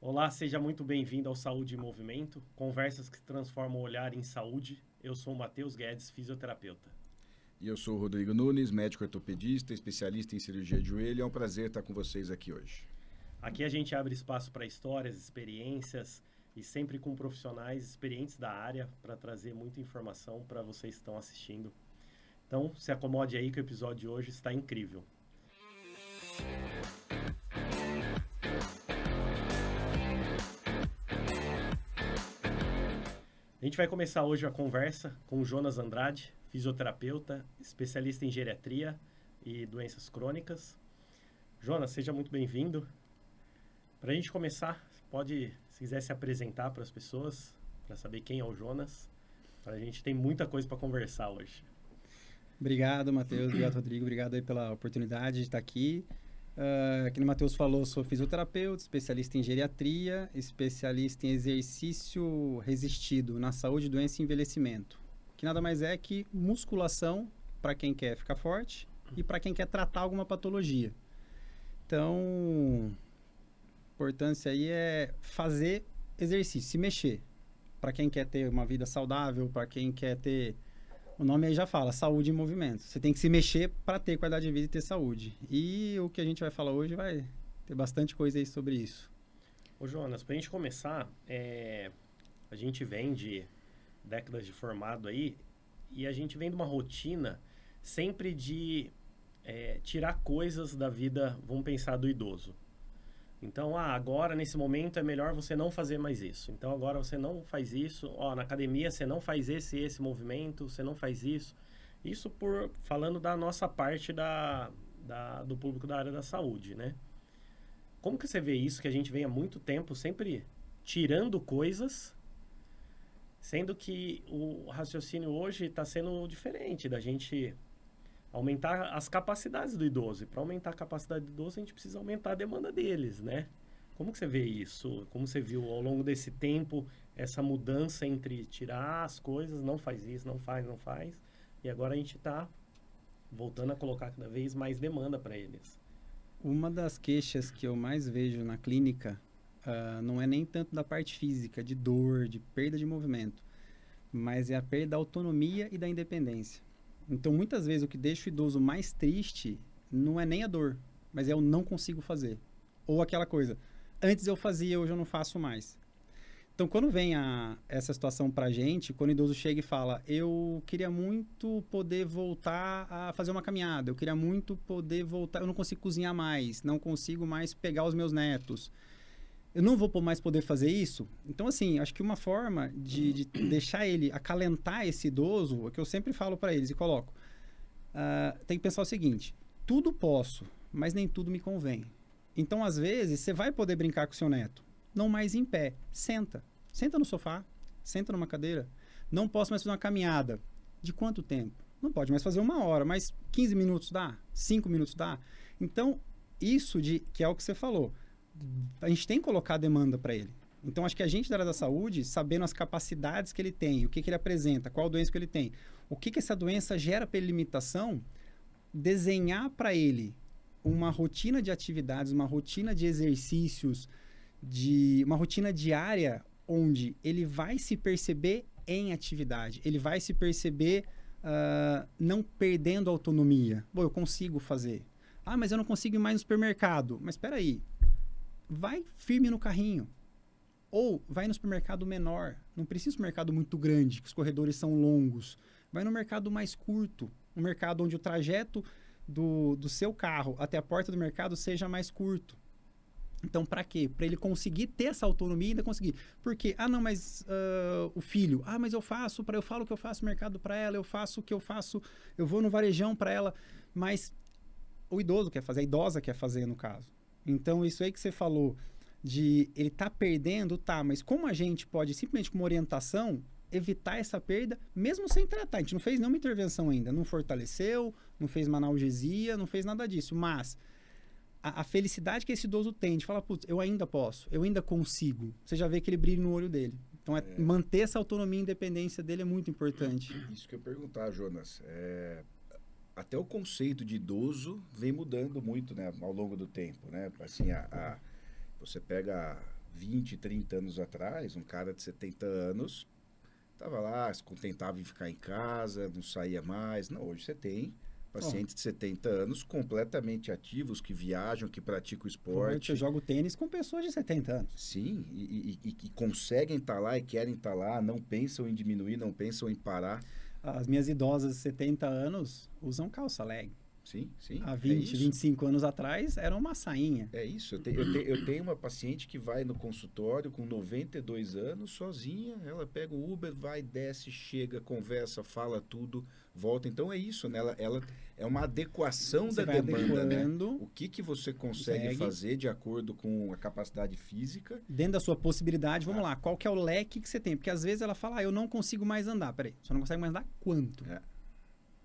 Olá, seja muito bem-vindo ao Saúde em Movimento, conversas que transformam o olhar em saúde. Eu sou o Matheus Guedes, fisioterapeuta. E eu sou o Rodrigo Nunes, médico ortopedista, especialista em cirurgia de joelho. É um prazer estar com vocês aqui hoje. Aqui a gente abre espaço para histórias, experiências e sempre com profissionais experientes da área para trazer muita informação para vocês que estão assistindo. Então, se acomode aí que o episódio de hoje está incrível. A gente vai começar hoje a conversa com o Jonas Andrade, fisioterapeuta, especialista em geriatria e doenças crônicas. Jonas, seja muito bem-vindo. Para a gente começar, pode, se quiser se apresentar para as pessoas, para saber quem é o Jonas. A gente tem muita coisa para conversar hoje. Obrigado, Matheus. Obrigado, Rodrigo. Obrigado aí pela oportunidade de estar aqui. Que o Matheus falou, sou fisioterapeuta, especialista em geriatria, especialista em exercício resistido na saúde, doença e envelhecimento. Que nada mais é que musculação para quem quer ficar forte e para quem quer tratar alguma patologia. Então, a importância aí é fazer exercício, se mexer. Para quem quer ter uma vida saudável, para quem quer ter... O nome aí já fala, saúde em movimento. Você tem que se mexer para ter qualidade de vida e ter saúde. E o que a gente vai falar hoje vai ter bastante coisa aí sobre isso. Ô Jonas, para a gente começar, a gente vem de décadas de formado aí e a gente vem de uma rotina sempre de tirar coisas da vida, vamos pensar, do idoso. Então, agora, nesse momento, é melhor você não fazer mais isso. Então, agora você não faz isso. Na academia, você não faz esse movimento, você não faz isso. Isso falando da nossa parte do público da área da saúde, né? Como que você vê isso, que a gente vem há muito tempo sempre tirando coisas, sendo que o raciocínio hoje está sendo diferente da gente aumentar as capacidades do idoso. E para aumentar a capacidade do idoso, a gente precisa aumentar a demanda deles, né? Como que você vê isso? Como você viu ao longo desse tempo essa mudança entre tirar as coisas, não faz isso, não faz, e agora a gente está voltando a colocar cada vez mais demanda para eles. Uma das queixas que eu mais vejo na clínica não é nem tanto da parte física, de dor, de perda de movimento, mas é a perda da autonomia e da independência. Então, muitas vezes, o que deixa o idoso mais triste não é nem a dor, mas é eu não consigo fazer. Ou aquela coisa, antes eu fazia, hoje eu não faço mais. Então, quando vem essa situação pra gente, quando o idoso chega e fala, eu queria muito poder voltar a fazer uma caminhada, eu queria muito poder voltar, eu não consigo cozinhar mais, não consigo mais pegar os meus netos, eu não vou mais poder fazer isso. Então, assim, acho que uma forma de deixar ele, acalentar esse idoso, é que eu sempre falo para eles e coloco, tem que pensar o seguinte, tudo posso, mas nem tudo me convém. Então, às vezes, você vai poder brincar com o seu neto, não mais em pé, senta no sofá, senta numa cadeira, não posso mais fazer uma caminhada. De quanto tempo? Não pode mais fazer 1 hora, mas 15 minutos dá? 5 minutos dá? Então, isso que é o que você falou, a gente tem que colocar a demanda para ele. Então, acho que a gente da área da saúde, sabendo as capacidades que ele tem, o que ele apresenta, qual doença que ele tem, o que essa doença gera para ele limitação, desenhar para ele uma rotina de atividades, uma rotina de exercícios, uma rotina diária onde ele vai se perceber em atividade, ele vai se perceber não perdendo autonomia. Bom, eu consigo fazer. Mas eu não consigo ir mais no supermercado. Mas espera aí. Vai firme no carrinho. Ou vai no supermercado menor. Não precisa de um mercado muito grande, que os corredores são longos. Vai no mercado mais curto. Um mercado onde o trajeto do seu carro até a porta do mercado seja mais curto. Então, para quê? Para ele conseguir ter essa autonomia e ainda conseguir. Porque, o filho, mas eu falo o que eu faço no mercado para ela, eu faço o que eu faço, eu vou no varejão para ela. Mas o idoso quer fazer, a idosa quer fazer, no caso. Então, isso aí que você falou, de ele tá perdendo, mas como a gente pode, simplesmente com uma orientação, evitar essa perda, mesmo sem tratar? A gente não fez nenhuma intervenção ainda, não fortaleceu, não fez uma analgesia, não fez nada disso, mas a felicidade que esse idoso tem de falar, putz, eu ainda posso, eu ainda consigo, você já vê aquele brilho no olho dele. Então, manter essa autonomia e independência dele é muito importante. Isso que eu ia perguntar, Jonas. Até o conceito de idoso vem mudando muito, né, ao longo do tempo, né? Assim, você pega 20, 30 anos atrás, um cara de 70 anos estava lá, se contentava em ficar em casa, não saía mais. Não, hoje você tem pacientes de 70 anos completamente ativos, que viajam, que praticam esporte. Eu jogo tênis com pessoas de 70 anos. Sim, e conseguem estar lá e querem estar lá, não pensam em diminuir, não pensam em parar. As minhas idosas de 70 anos usam calça leg. Sim, sim. Há 20, 25 anos atrás era uma sainha. É isso. Eu tenho uma paciente que vai no consultório com 92 anos, sozinha. Ela pega o Uber, vai, desce, chega, conversa, fala tudo, volta. Então é isso, né? Ela é uma adequação da demanda, né? O que você consegue fazer de acordo com a capacidade física? Dentro da sua possibilidade, vamos lá. Qual que é o leque que você tem? Porque às vezes ela fala, eu não consigo mais andar. Peraí, só não consegue mais andar quanto?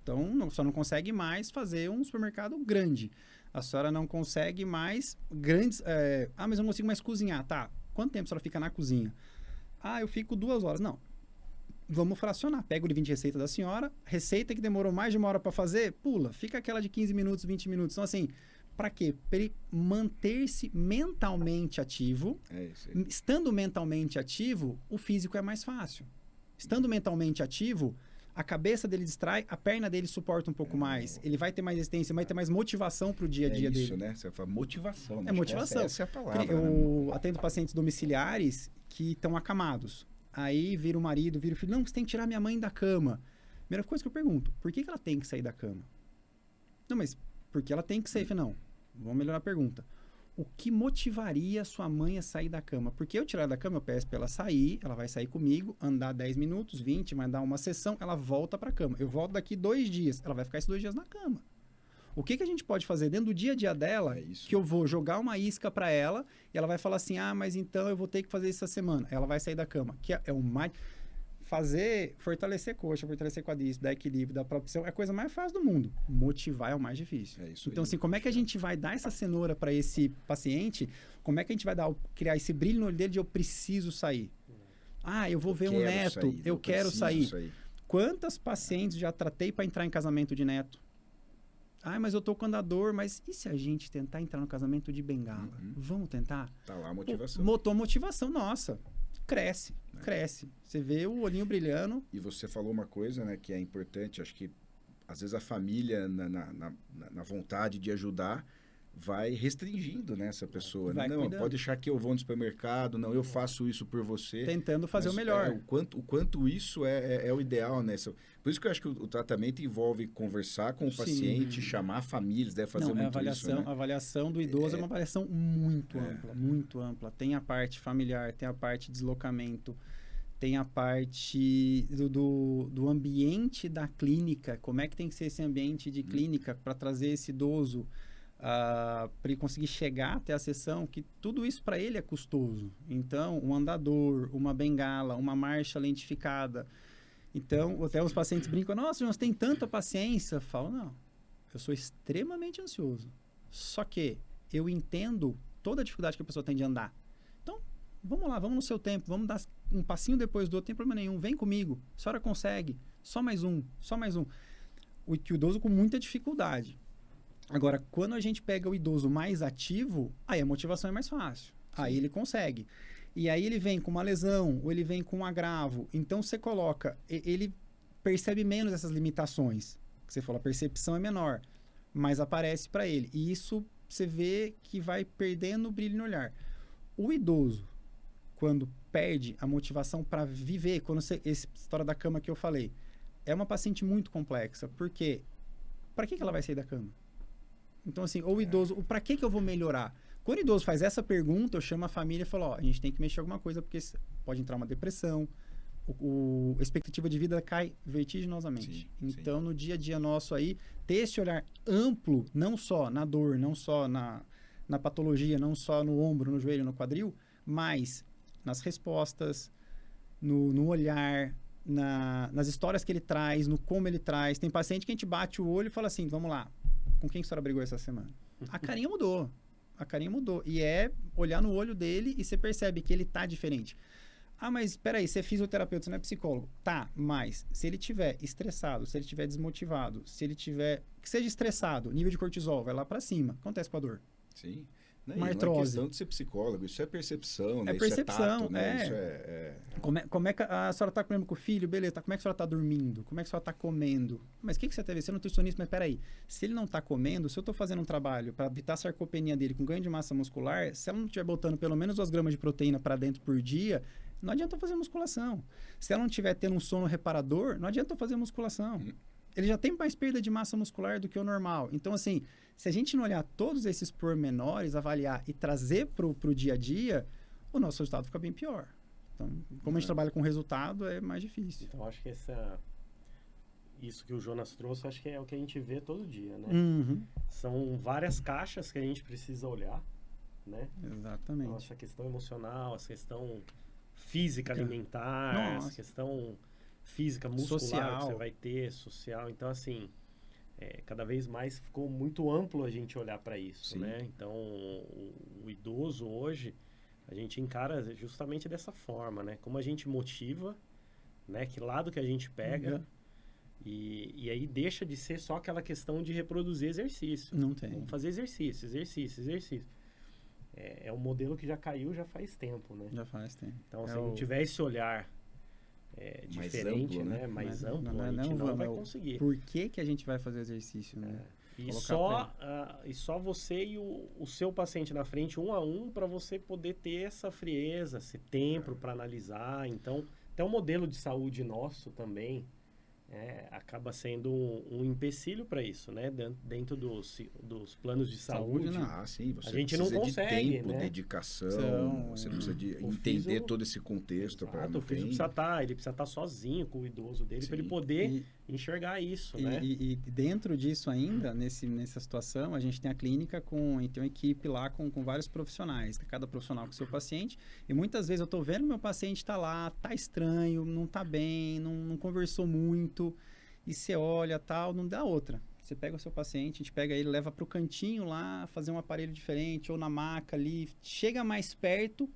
Então, só não consegue mais fazer um supermercado grande. A senhora não consegue mais grandes... mas eu não consigo mais cozinhar. Tá, quanto tempo a senhora fica na cozinha? Eu fico 2 horas. Não, vamos fracionar. Pega o livrinho de receita da senhora, receita que demorou mais de 1 hora para fazer, pula. Fica aquela de 15 minutos, 20 minutos. Então, assim, para quê? Para ele manter-se mentalmente ativo. Estando mentalmente ativo, o físico é mais fácil. Estando mentalmente ativo... A cabeça dele distrai, a perna dele suporta um pouco mais. Ele vai ter mais resistência, vai ter mais motivação para o dia a dia dele. É isso, né? Você fala motivação. É motivação. Essa é a palavra. Eu atendo pacientes domiciliares que estão acamados. Aí vira o marido, vira o filho. Não, você tem que tirar minha mãe da cama. Primeira coisa que eu pergunto, por que ela tem que sair da cama? Não, mas porque ela tem que sair? Não, vamos melhorar a pergunta. O que motivaria sua mãe a sair da cama? Porque eu tirar da cama, eu peço para ela sair, ela vai sair comigo, andar 10 minutos, 20, vai dar uma sessão, ela volta para a cama. Eu volto daqui 2 dias, ela vai ficar esses 2 dias na cama. O que a gente pode fazer dentro do dia a dia dela, que eu vou jogar uma isca para ela, e ela vai falar assim, mas então eu vou ter que fazer isso essa semana. Ela vai sair da cama, que é o mais... fortalecer coxa, fortalecer quadríceps, dar equilíbrio, dar propulsão, é a coisa mais fácil do mundo. Motivar é o mais difícil. Então, assim, como é que a gente vai dar essa cenoura para esse paciente? Como é que a gente vai criar esse brilho no olho dele de eu preciso sair? Eu vou ver um neto, eu quero sair. Quantas pacientes já tratei para entrar em casamento de neto? Mas eu tô com andador, mas e se a gente tentar entrar no casamento de bengala? Vamos tentar? Tá lá a motivação. Botou motivação, nossa. Cresce. Você vê o olhinho brilhando. E você falou uma coisa, né, que é importante, acho que às vezes a família, na vontade de ajudar, vai restringindo, né, essa pessoa. Não, cuidando. Pode deixar que eu vou no supermercado, não, eu faço isso por você. Tentando fazer o melhor. O quanto isso é o ideal, né? Por isso que eu acho que o tratamento envolve conversar com o paciente, chamar famílias, deve fazer muito isso, né? A avaliação do idoso é uma avaliação muito ampla, muito ampla. Tem a parte familiar, tem a parte de deslocamento, tem a parte do ambiente da clínica, como é que tem que ser esse ambiente de clínica para trazer esse idoso para ele conseguir chegar até a sessão, que tudo isso para ele é custoso. Então, um andador, uma bengala, uma marcha lentificada. Então, até os pacientes brincam, nossa, nós tem tanta paciência. Eu falo, não, eu sou extremamente ansioso. Só que eu entendo toda a dificuldade que a pessoa tem de andar. Então, vamos lá, vamos no seu tempo, vamos dar um passinho depois do outro, não tem problema nenhum, vem comigo, a senhora consegue, só mais um. O idoso com muita dificuldade. Agora, quando a gente pega o idoso mais ativo, aí a motivação é mais fácil. Aí ele consegue. E aí ele vem com uma lesão, ou ele vem com um agravo. Então, você coloca... Ele percebe menos essas limitações. Você falou, a percepção é menor. Mas aparece para ele. E isso, você vê que vai perdendo o brilho no olhar. O idoso, quando perde a motivação para viver, essa história da cama que eu falei, é uma paciente muito complexa. Porque, para que ela vai sair da cama? Então, assim, o idoso, para que eu vou melhorar? Quando o idoso faz essa pergunta, eu chamo a família e falo, a gente tem que mexer alguma coisa, porque pode entrar uma depressão, a expectativa de vida cai vertiginosamente. Então, no dia a dia nosso aí, ter esse olhar amplo, não só na dor, não só na patologia, não só no ombro, no joelho, no quadril, mas nas respostas, no olhar, nas histórias que ele traz, no como ele traz. Tem paciente que a gente bate o olho e fala assim, vamos lá, com quem a senhora brigou essa semana? A carinha mudou. E é olhar no olho dele e você percebe que ele tá diferente. Mas espera aí, você é fisioterapeuta, você não é psicólogo. Tá, mas se ele tiver estressado, se ele tiver desmotivado, se ele tiver... Que seja estressado, nível de cortisol vai lá para cima. Acontece com a dor. Sim. Não, uma não é artrose. questão de ser psicólogo, isso é percepção, né? Percepção, isso é tato, né? Isso é... Como é que a senhora está comendo com o filho? Beleza, como é que a senhora está dormindo? Como é que a senhora está comendo? Mas o que você teve? Você é nutricionista, mas peraí. Se ele não está comendo, se eu estou fazendo um trabalho para evitar a sarcopenia dele com ganho de massa muscular, se ela não estiver botando pelo menos 2 gramas de proteína para dentro por dia, não adianta eu fazer musculação. Se ela não estiver tendo um sono reparador, não adianta eu fazer musculação. Ele já tem mais perda de massa muscular do que o normal. Então, assim, se a gente não olhar todos esses pormenores, avaliar e trazer para o dia a dia, o nosso resultado fica bem pior. Então, como a gente trabalha com resultado, é mais difícil. Então, acho que isso que o Jonas trouxe, acho que é o que a gente vê todo dia, né? Uhum. São várias caixas que a gente precisa olhar, né? Exatamente. Então, essa questão emocional, essa questão física, alimentar, Nossa. essa questão física, muscular Social. que você vai ter, social. Então, assim, cada vez mais ficou muito amplo a gente olhar para isso, Sim. né? Então, o idoso hoje, a gente encara justamente dessa forma, né? Como a gente motiva, né? Que lado que a gente pega. Uhum. E aí deixa de ser só aquela questão de reproduzir exercício. Não tem. Vamos fazer exercício. É um modelo que já caiu já faz tempo, né? Já faz tempo. Então, se não tiver esse olhar Mais diferente, amplo, né? Mais Mas amplo, não, a gente não vai vamos, conseguir. Por que a gente vai fazer o exercício, né? E só você e o seu paciente na frente, um a um, para você poder ter essa frieza, esse tempo para analisar. Então, até o modelo de saúde nosso também acaba sendo um empecilho para isso, né? Dentro dos planos de saúde. Não. Sim, você A gente não precisa consegue, de tempo, né? dedicação, você precisa de entender todo esse contexto. Exato, o físico precisa estar sozinho com o idoso dele para ele poder enxergar isso, né? E dentro disso ainda, nessa situação, a gente tem a clínica tem uma equipe lá com vários profissionais, cada profissional com seu paciente, e muitas vezes eu estou vendo meu paciente está lá, está estranho, não está bem, não conversou muito, e você olha tal, não dá outra. Você pega o seu paciente, a gente pega ele, leva para o cantinho lá, fazer um aparelho diferente, ou na maca ali, chega mais perto,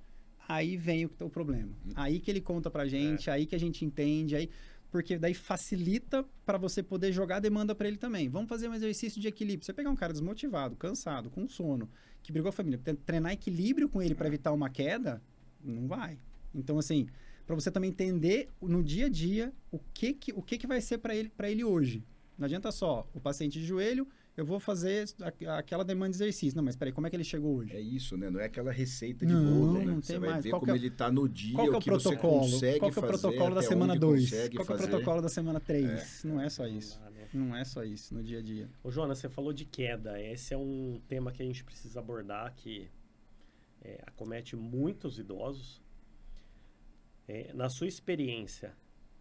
aí vem o problema. Aí que ele conta pra gente, aí que a gente entende, aí... Porque daí facilita para você poder jogar a demanda para ele também. Vamos fazer um exercício de equilíbrio. Você pegar um cara desmotivado, cansado, com sono, que brigou a família, treinar equilíbrio com ele para evitar uma queda, não vai. Então, assim, para você também entender no dia a dia o que vai ser para ele hoje. Não adianta só o paciente de joelho, eu vou fazer aquela demanda de exercício. Não, mas peraí, como é que ele chegou hoje? É isso, né? Não é aquela receita de bolo, né? Não você tem vai mais. ver como ele está no dia, qual que é o que você protocolo? consegue Qual que é o protocolo da até semana onde 2? consegue Qual que é o fazer. protocolo da semana 3? Não é só isso. Não dá, né? Não é só isso no dia a dia. Ô, Jonas, você falou de queda. Esse é um tema que a gente precisa abordar, que acomete muitos idosos. Na sua experiência,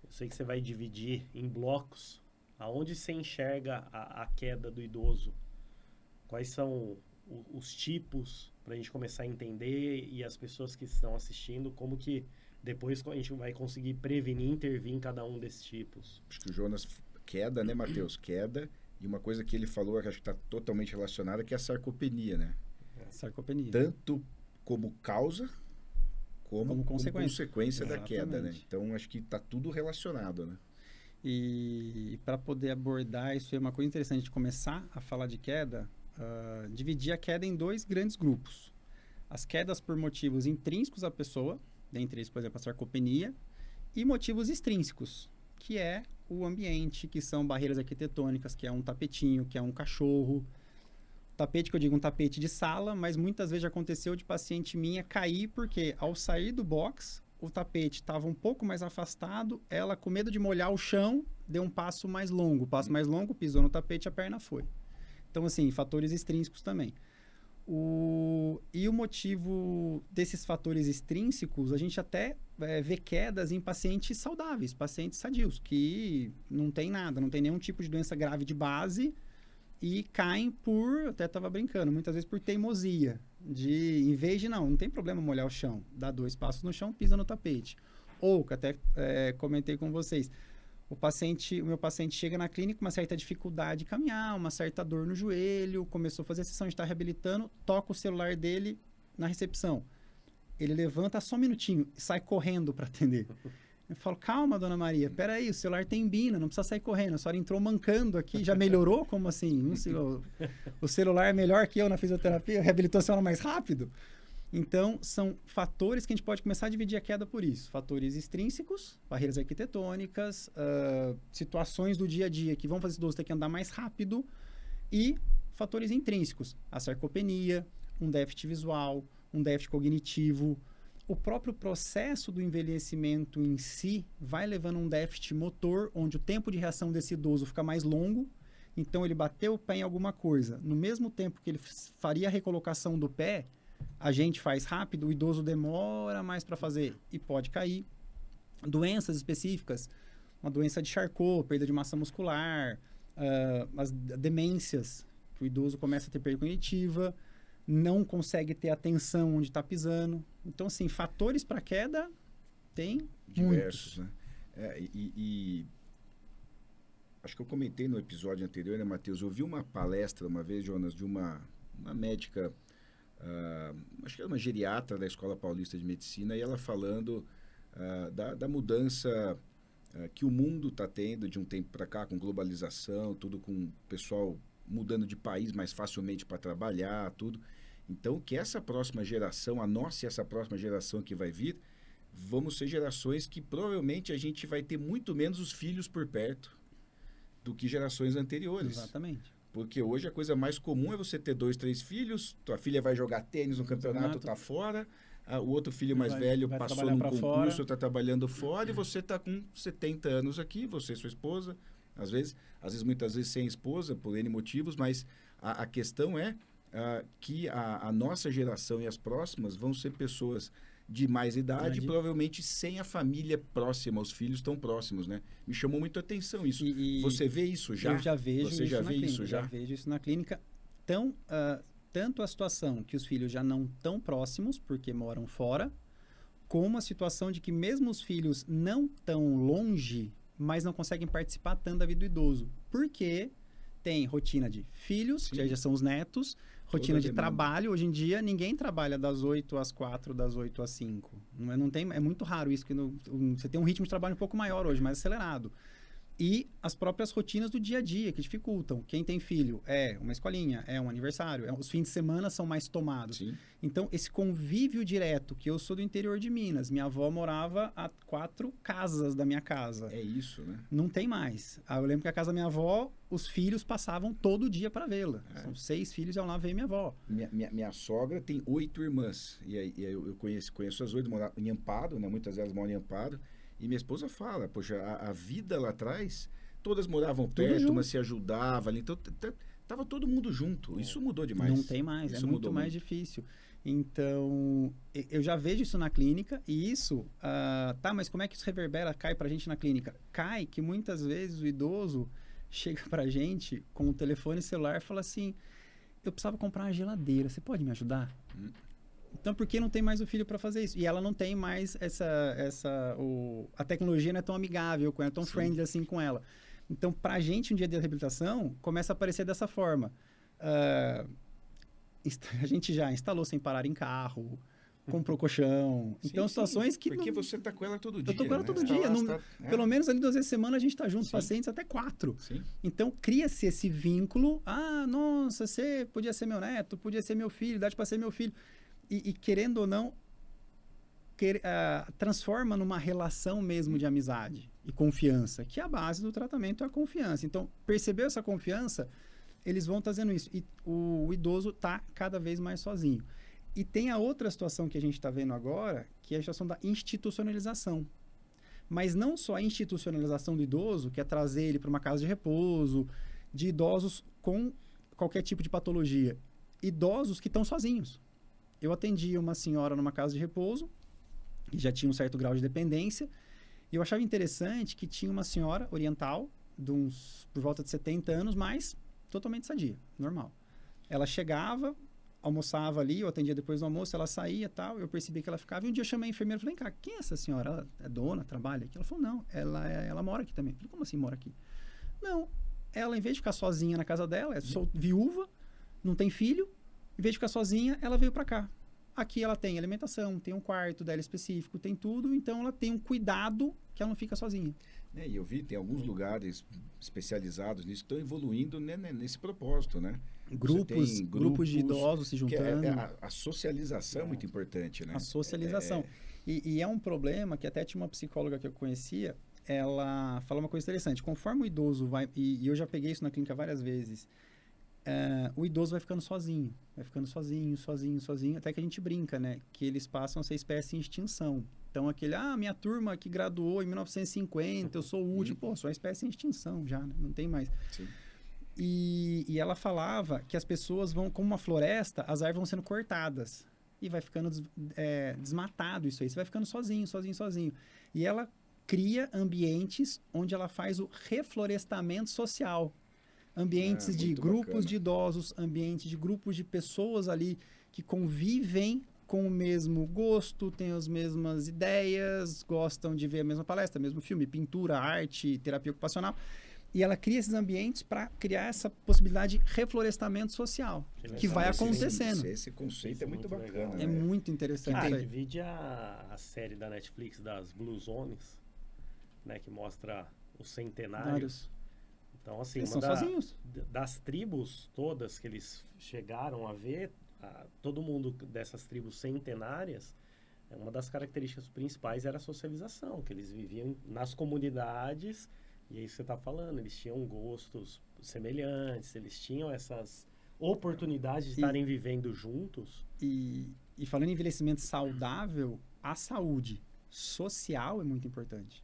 eu sei que você vai dividir em blocos. Aonde você enxerga a queda do idoso? Quais são os tipos para a gente começar a entender e as pessoas que estão assistindo, como que depois a gente vai conseguir prevenir, intervir em cada um desses tipos? Acho que o Jonas, queda, né, Matheus? Queda. E uma coisa que ele falou, que acho que está totalmente relacionada, que é a sarcopenia, né? Sarcopenia. Tanto como causa, como consequência da queda, né? Então, acho que está tudo relacionado, né? E para poder abordar isso, é uma coisa interessante de começar a falar de queda, dividir a queda em 2 grandes grupos. As quedas por motivos intrínsecos à pessoa, dentre eles, por exemplo, a sarcopenia, e motivos extrínsecos, que é o ambiente, que são barreiras arquitetônicas, que é um tapetinho, que é um cachorro. Tapete que eu digo um tapete de sala, mas muitas vezes já aconteceu de paciente minha cair porque ao sair do box, o tapete estava um pouco mais afastado, ela com medo de molhar o chão, deu um passo mais longo. O passo mais longo, pisou no tapete, a perna foi. Então, assim, fatores extrínsecos também. E o motivo desses fatores extrínsecos, a gente até vê quedas em pacientes saudáveis, pacientes sadios, que não tem nada, não tem nenhum tipo de doença grave de base e caem eu até estava brincando, muitas vezes por teimosia. Em vez de, não tem problema molhar o chão, dá 2 passos no chão, pisa no tapete. Ou, que até comentei com vocês, o meu paciente chega na clínica com uma certa dificuldade de caminhar, uma certa dor no joelho, começou a fazer a sessão de estar reabilitando, toca o celular dele na recepção. Ele levanta só um minutinho e sai correndo para atender. Eu falo, calma, dona Maria, peraí, o celular tem embina, não precisa sair correndo. A senhora entrou mancando aqui, já melhorou? Como assim? O celular é melhor que eu na fisioterapia? Reabilitou a senhora mais rápido? Então, são fatores que a gente pode começar a dividir a queda por isso. Fatores extrínsecos, barreiras arquitetônicas, situações do dia a dia que vão fazer esse idoso ter que andar mais rápido, e fatores intrínsecos, a sarcopenia, um déficit visual, um déficit cognitivo. O próprio processo do envelhecimento em si vai levando um déficit motor, onde o tempo de reação desse idoso fica mais longo. Então, ele bateu o pé em alguma coisa. No mesmo tempo que ele faria a recolocação do pé, a gente faz rápido, o idoso demora mais para fazer e pode cair. Doenças específicas, uma doença de Charcot, perda de massa muscular, as demências, que o idoso começa a ter perda cognitiva, não consegue ter atenção onde está pisando. Então, assim, fatores para queda tem diversos, muitos. né? Acho que eu comentei no episódio anterior, né, Matheus? Eu vi uma palestra uma vez, Jonas, de uma médica, acho que era uma geriatra da Escola Paulista de Medicina, e ela falando da mudança que o mundo está tendo de um tempo para cá, com globalização, tudo com o pessoal mudando de país mais facilmente para trabalhar, tudo. Então, que essa próxima geração, a nossa e essa próxima geração que vai vir, vamos ser gerações que provavelmente a gente vai ter muito menos os filhos por perto do que gerações anteriores. Exatamente. Porque hoje a coisa mais comum é você ter 2, 3 filhos, tua filha vai jogar tênis no campeonato, tá fora, o outro filho mais velho passou num concurso, está trabalhando fora, e você está com 70 anos aqui, você e sua esposa, às vezes muitas vezes sem esposa, por N motivos, mas a questão é que a nossa geração e as próximas vão ser pessoas de mais idade, provavelmente sem a família próxima, os filhos tão próximos, né? Me chamou muito a atenção isso. Você vê isso já? Eu já vejo Você isso já na vê clínica. isso já? Já vejo isso na clínica. Então, tanto a situação que os filhos já não estão próximos, porque moram fora, como a situação de que mesmo os filhos não tão longe, mas não conseguem participar tanto da vida do idoso. Porque tem rotina de filhos, que já são os netos, rotina de trabalho. Hoje em dia, ninguém trabalha das 8 às 4, das 8 às 5. Não tem, é muito raro isso, que você tem um ritmo de trabalho um pouco maior hoje, mais acelerado. E as próprias rotinas do dia a dia, que dificultam. Quem tem filho é uma escolinha, é um aniversário, os fins de semana são mais tomados. Sim. Então, esse convívio direto, que eu sou do interior de Minas, minha avó morava a 4 casas da minha casa. É isso, né? Não tem mais. Eu lembro que a casa da minha avó, os filhos passavam todo dia para vê-la. São 6 filhos, iam lá ver minha avó. Minha sogra tem 8 irmãs. E aí eu conheço as 8, moram em Amparo, né? Muitas delas moram em Amparo. E minha esposa fala, poxa, a vida lá atrás, todas moravam perto, uma se ajudava ali. Então, tava todo mundo junto. Isso mudou demais. Não tem mais, é muito mais difícil. Então, eu já vejo isso na clínica, e isso, mas como é que isso reverbera, cai pra gente na clínica? Cai que muitas vezes o idoso chega pra gente com o telefone celular e fala assim, eu precisava comprar uma geladeira, você pode me ajudar? Então, por que não tem mais o filho para fazer isso? E ela não tem mais a tecnologia não é tão amigável, não é tão friendly assim com ela. Então, pra gente, um dia de reabilitação, começa a aparecer dessa forma. A gente já instalou sem parar em carro, comprou colchão. Então, situações que... Porque você tá com ela todo dia. Eu tô com ela todo dia. Pelo menos ali 2 vezes por semana a gente tá junto, os pacientes até 4. Sim. Então, cria-se esse vínculo. Nossa, você podia ser meu neto, podia ser meu filho, dá para ser meu filho. E querendo ou não, transforma numa relação mesmo de amizade e confiança, que a base do tratamento é a confiança. Então, percebeu essa confiança, eles vão fazendo isso. E o idoso está cada vez mais sozinho. E tem a outra situação que a gente está vendo agora, que é a situação da institucionalização. Mas não só a institucionalização do idoso, que é trazer ele para uma casa de repouso, de idosos com qualquer tipo de patologia. Idosos que estão sozinhos. Eu atendi uma senhora numa casa de repouso, que já tinha um certo grau de dependência, e eu achava interessante que tinha uma senhora oriental, por volta de 70 anos, mas totalmente sadia, normal. Ela chegava, almoçava ali, eu atendia depois do almoço, ela saía e tal, eu percebi que ela ficava, e um dia eu chamei a enfermeira e falei, vem cá, quem é essa senhora? Ela é dona, trabalha aqui? Ela falou, não, ela mora aqui também. Eu falei, como assim mora aqui? Não, ela, em vez de ficar sozinha na casa dela, viúva, não tem filho, em vez de ficar sozinha, ela veio para cá. Aqui ela tem alimentação, tem um quarto dela específico, tem tudo, então ela tem um cuidado que ela não fica sozinha. E eu vi, tem alguns lugares especializados nisso que estão evoluindo, né, nesse propósito, né? Grupos de idosos se juntando. A socialização é muito importante, né? A socialização. E é um problema que até tinha uma psicóloga que eu conhecia, ela fala uma coisa interessante. Conforme o idoso vai... E eu já peguei isso na clínica várias vezes. O idoso vai ficando sozinho. Vai ficando sozinho. Até que a gente brinca, né? Que eles passam a ser espécie em extinção. Então, minha turma que graduou em 1950, eu sou o último. Pô, sou uma espécie em extinção já, né? Não tem mais. Sim. E ela falava que as pessoas vão, como uma floresta, as árvores vão sendo cortadas. E vai ficando desmatado isso aí. Você vai ficando sozinho. E ela cria ambientes onde ela faz o reflorestamento social. Ambientes de grupos bacana. De idosos, ambientes de grupos de pessoas ali que convivem com o mesmo gosto, têm as mesmas ideias, gostam de ver a mesma palestra, mesmo filme, pintura, arte, terapia ocupacional. E ela cria esses ambientes para criar essa possibilidade de reflorestamento social, que vai acontecendo. Esse conceito é muito bacana. É muito interessante. Divide a série da Netflix das Blue Zones, né, que mostra os centenários. Então, assim, eles são sozinhos. Das tribos todas que eles chegaram a ver, todo mundo dessas tribos centenárias, uma das características principais era a socialização, que eles viviam nas comunidades, e é isso que você está falando, eles tinham gostos semelhantes, eles tinham essas oportunidades de estarem vivendo juntos. E falando em envelhecimento saudável, a saúde social é muito importante.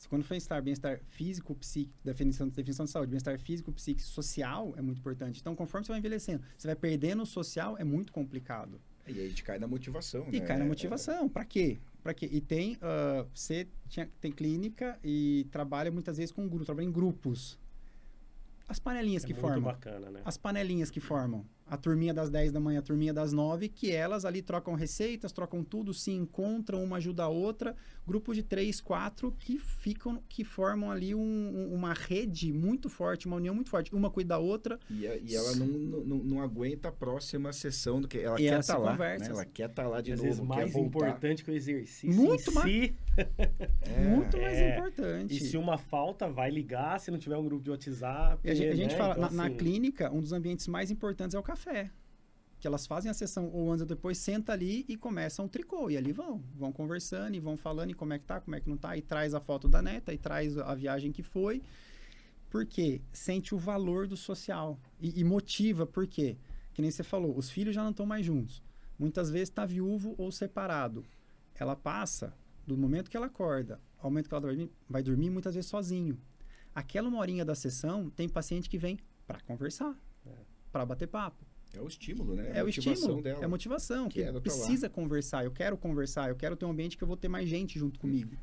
Quando for bem-estar físico, psíquico, definição de saúde, bem-estar físico, psíquico, social é muito importante. Então, conforme você vai envelhecendo, você vai perdendo o social, é muito complicado. E aí a gente cai na motivação, né? E cai na motivação. Pra quê? E tem, você tem clínica e trabalha muitas vezes com grupo, trabalha em grupos. As panelinhas que formam. Muito bacana, né? As panelinhas que formam. A turminha das 10 da manhã, a turminha das 9, que elas ali trocam receitas, trocam tudo, se encontram, uma ajuda a outra. Grupos de 3, 4 que formam ali uma rede muito forte, uma união muito forte. Uma cuida da outra. E ela não aguenta a próxima sessão do que ela quer estar lá. Né? Ela quer estar lá de novo. Às vezes mais importante que o exercício. Muito mais. Muito mais importante. E se uma falta, vai ligar, se não tiver um grupo de WhatsApp. E a gente fala, então, na clínica, um dos ambientes mais importantes é o café. Que elas fazem a sessão ou antes ou depois, senta ali e começam o tricô. E ali vão conversando e vão falando e como é que tá, como é que não tá. E traz a foto da neta, e traz a viagem que foi. Porque sente o valor do social. E motiva, por quê? Que nem você falou, os filhos já não estão mais juntos. Muitas vezes está viúvo ou separado. Ela passa, do momento que ela acorda ao momento que ela vai dormir muitas vezes sozinho. Aquela 1 horinha da sessão, tem paciente que vem para conversar, para bater papo. É o estímulo, né? É o estímulo dela. É a motivação. Que precisa conversar, eu quero conversar, eu quero ter um ambiente que eu vou ter mais gente junto comigo.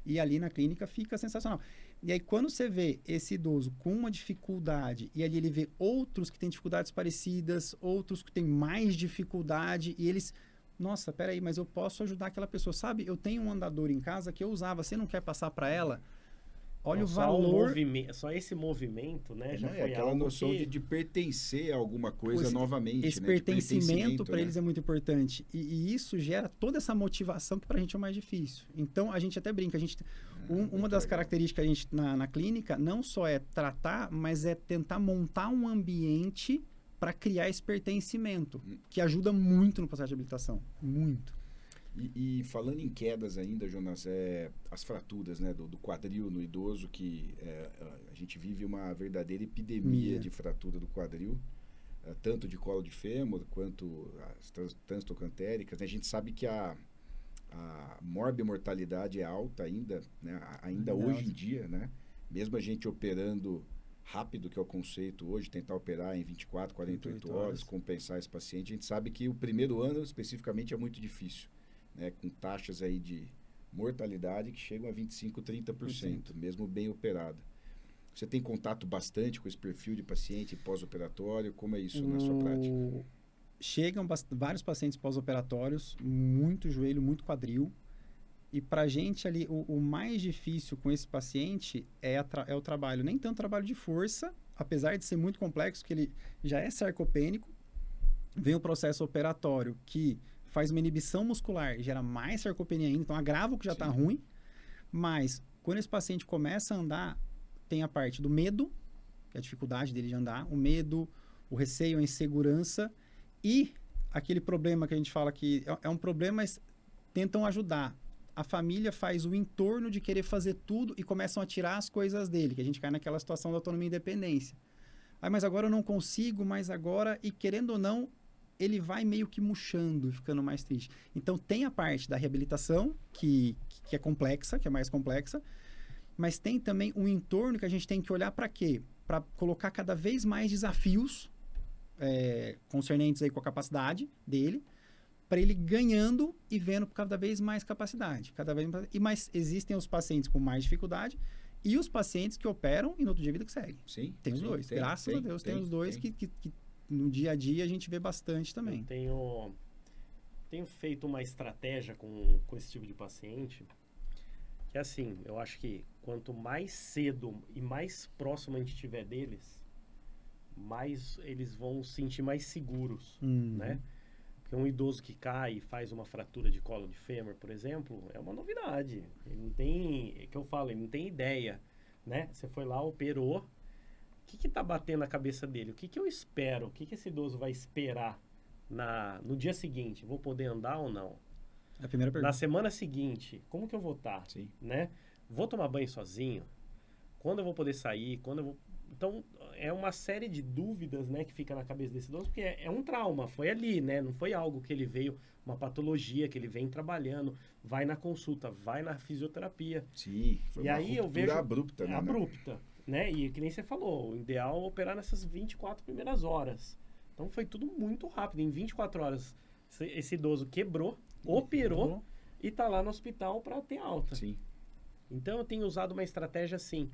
E ali na clínica fica sensacional. E aí quando você vê esse idoso com uma dificuldade, e ali ele vê outros que têm dificuldades parecidas, outros que têm mais dificuldade, e eles... Nossa, peraí, mas eu posso ajudar aquela pessoa. Sabe, eu tenho um andador em casa que eu usava, você não quer passar para ela? Olha o valor... Só esse movimento, né? Já foi aquela noção de pertencer a alguma coisa novamente. Esse pertencimento para eles é muito importante. E isso gera toda essa motivação que para a gente é o mais difícil. Então, a gente até brinca. Uma das características que a gente na clínica não só é tratar, mas é tentar montar um ambiente para criar esse pertencimento, que ajuda muito no processo de habilitação. Muito. E falando em quedas ainda, Jonas, as fraturas, né, do quadril no idoso, que a gente vive uma verdadeira epidemia de fratura do quadril, tanto de colo de fêmur quanto as transtocantéricas. Né? A gente sabe que a morbimortalidade é alta ainda, né? Ainda hoje em dia, né? Mesmo a gente operando rápido, que é o conceito hoje, tentar operar em 24, 48 horas, compensar esse paciente, a gente sabe que o primeiro ano especificamente é muito difícil. Né, com taxas aí de mortalidade que chegam a 25%, 30%, mesmo bem operada. Você tem contato bastante com esse perfil de paciente pós-operatório? Como é isso na sua prática? Chegam vários pacientes pós-operatórios, muito joelho, muito quadril. E para a gente ali, o mais difícil com esse paciente é o trabalho. Nem tanto trabalho de força, apesar de ser muito complexo, que ele já é sarcopênico. Vem o processo operatório que faz uma inibição muscular e gera mais sarcopenia ainda, então agrava o que já está ruim. Mas, quando esse paciente começa a andar, tem a parte do medo, que é a dificuldade dele de andar, o medo, o receio, a insegurança e aquele problema que a gente fala que é um problema, mas tentam ajudar. A família faz o entorno de querer fazer tudo e começam a tirar as coisas dele, que a gente cai naquela situação da autonomia e independência. Mas agora eu não consigo, mas agora, e querendo ou não, ele vai meio que murchando, ficando mais triste. Então, tem a parte da reabilitação, que é complexa, que é mais complexa, mas tem também um entorno que a gente tem que olhar para quê? Para colocar cada vez mais desafios concernentes aí com a capacidade dele, para ele ganhando e vendo cada vez mais capacidade. Mas existem os pacientes com mais dificuldade e os pacientes que operam e no outro dia a vida que segue. Sim. Tem os dois. Graças a Deus, tem os dois que no dia a dia a gente vê bastante também. Eu tenho feito uma estratégia com esse tipo de paciente, que é assim, eu acho que quanto mais cedo e mais próximo a gente estiver deles, mais eles vão se sentir mais seguros, né? Porque um idoso que cai e faz uma fratura de colo de fêmur, por exemplo, é uma novidade. Ele não tem, é que eu falo, ele não tem ideia, né? Você foi lá, operou, o que está batendo na cabeça dele? O que eu espero? O que esse idoso vai esperar no dia seguinte? Vou poder andar ou não? A primeira pergunta. Na semana seguinte, como que eu vou estar? Né? Vou tomar banho sozinho? Quando eu vou poder sair? Quando eu vou... Então, é uma série de dúvidas, né, que fica na cabeça desse idoso, porque é um trauma, foi ali, né? Não foi algo que ele veio, uma patologia que ele vem trabalhando, vai na consulta, vai na fisioterapia. Sim, foi uma ruptura abrupta, né? Abrupta, né? E que nem você falou, o ideal é operar nessas 24 primeiras horas. Então, foi tudo muito rápido. Em 24 horas, esse idoso quebrou, operou e tá lá no hospital para ter alta. Sim. Então, eu tenho usado uma estratégia assim,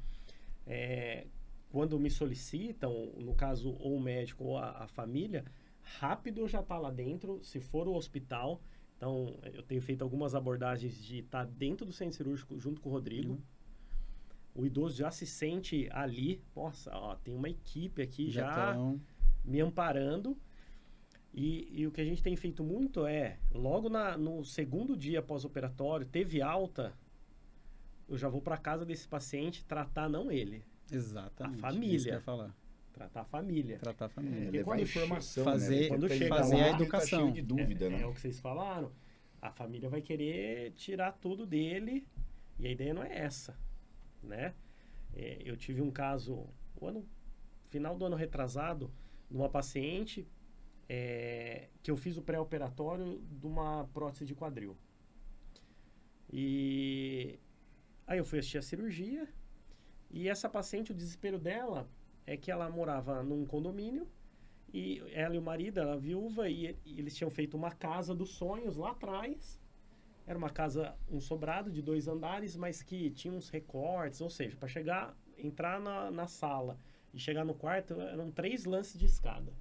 quando me solicitam, no caso, ou o médico ou a família, rápido já está lá dentro, se for o hospital. Então, eu tenho feito algumas abordagens de estar dentro do centro cirúrgico junto com o Rodrigo. O idoso já se sente ali, nossa, ó, tem uma equipe aqui já me amparando. E o que a gente tem feito muito logo no segundo dia pós-operatório, teve alta, eu já vou para casa desse paciente tratar não ele. Exatamente. A família. Isso que eu ia falar. Tratar a família. Tratar a família. Levar informação, fazer, quando chega fazer lá, a educação. Tá cheio de dúvida, né? É o que vocês falaram. A família vai querer tirar tudo dele e a ideia não é essa, né? Eu tive um caso, final do ano retrasado, numa paciente que eu fiz o pré-operatório de uma prótese de quadril. E aí eu fui assistir a cirurgia. E essa paciente, o desespero dela é que ela morava num condomínio e ela e o marido, ela viúva, e eles tinham feito uma casa dos sonhos lá atrás. Era uma casa, um sobrado de 2 andares, mas que tinha uns recortes, ou seja, para entrar na sala e chegar no quarto, eram 3 lances de escada.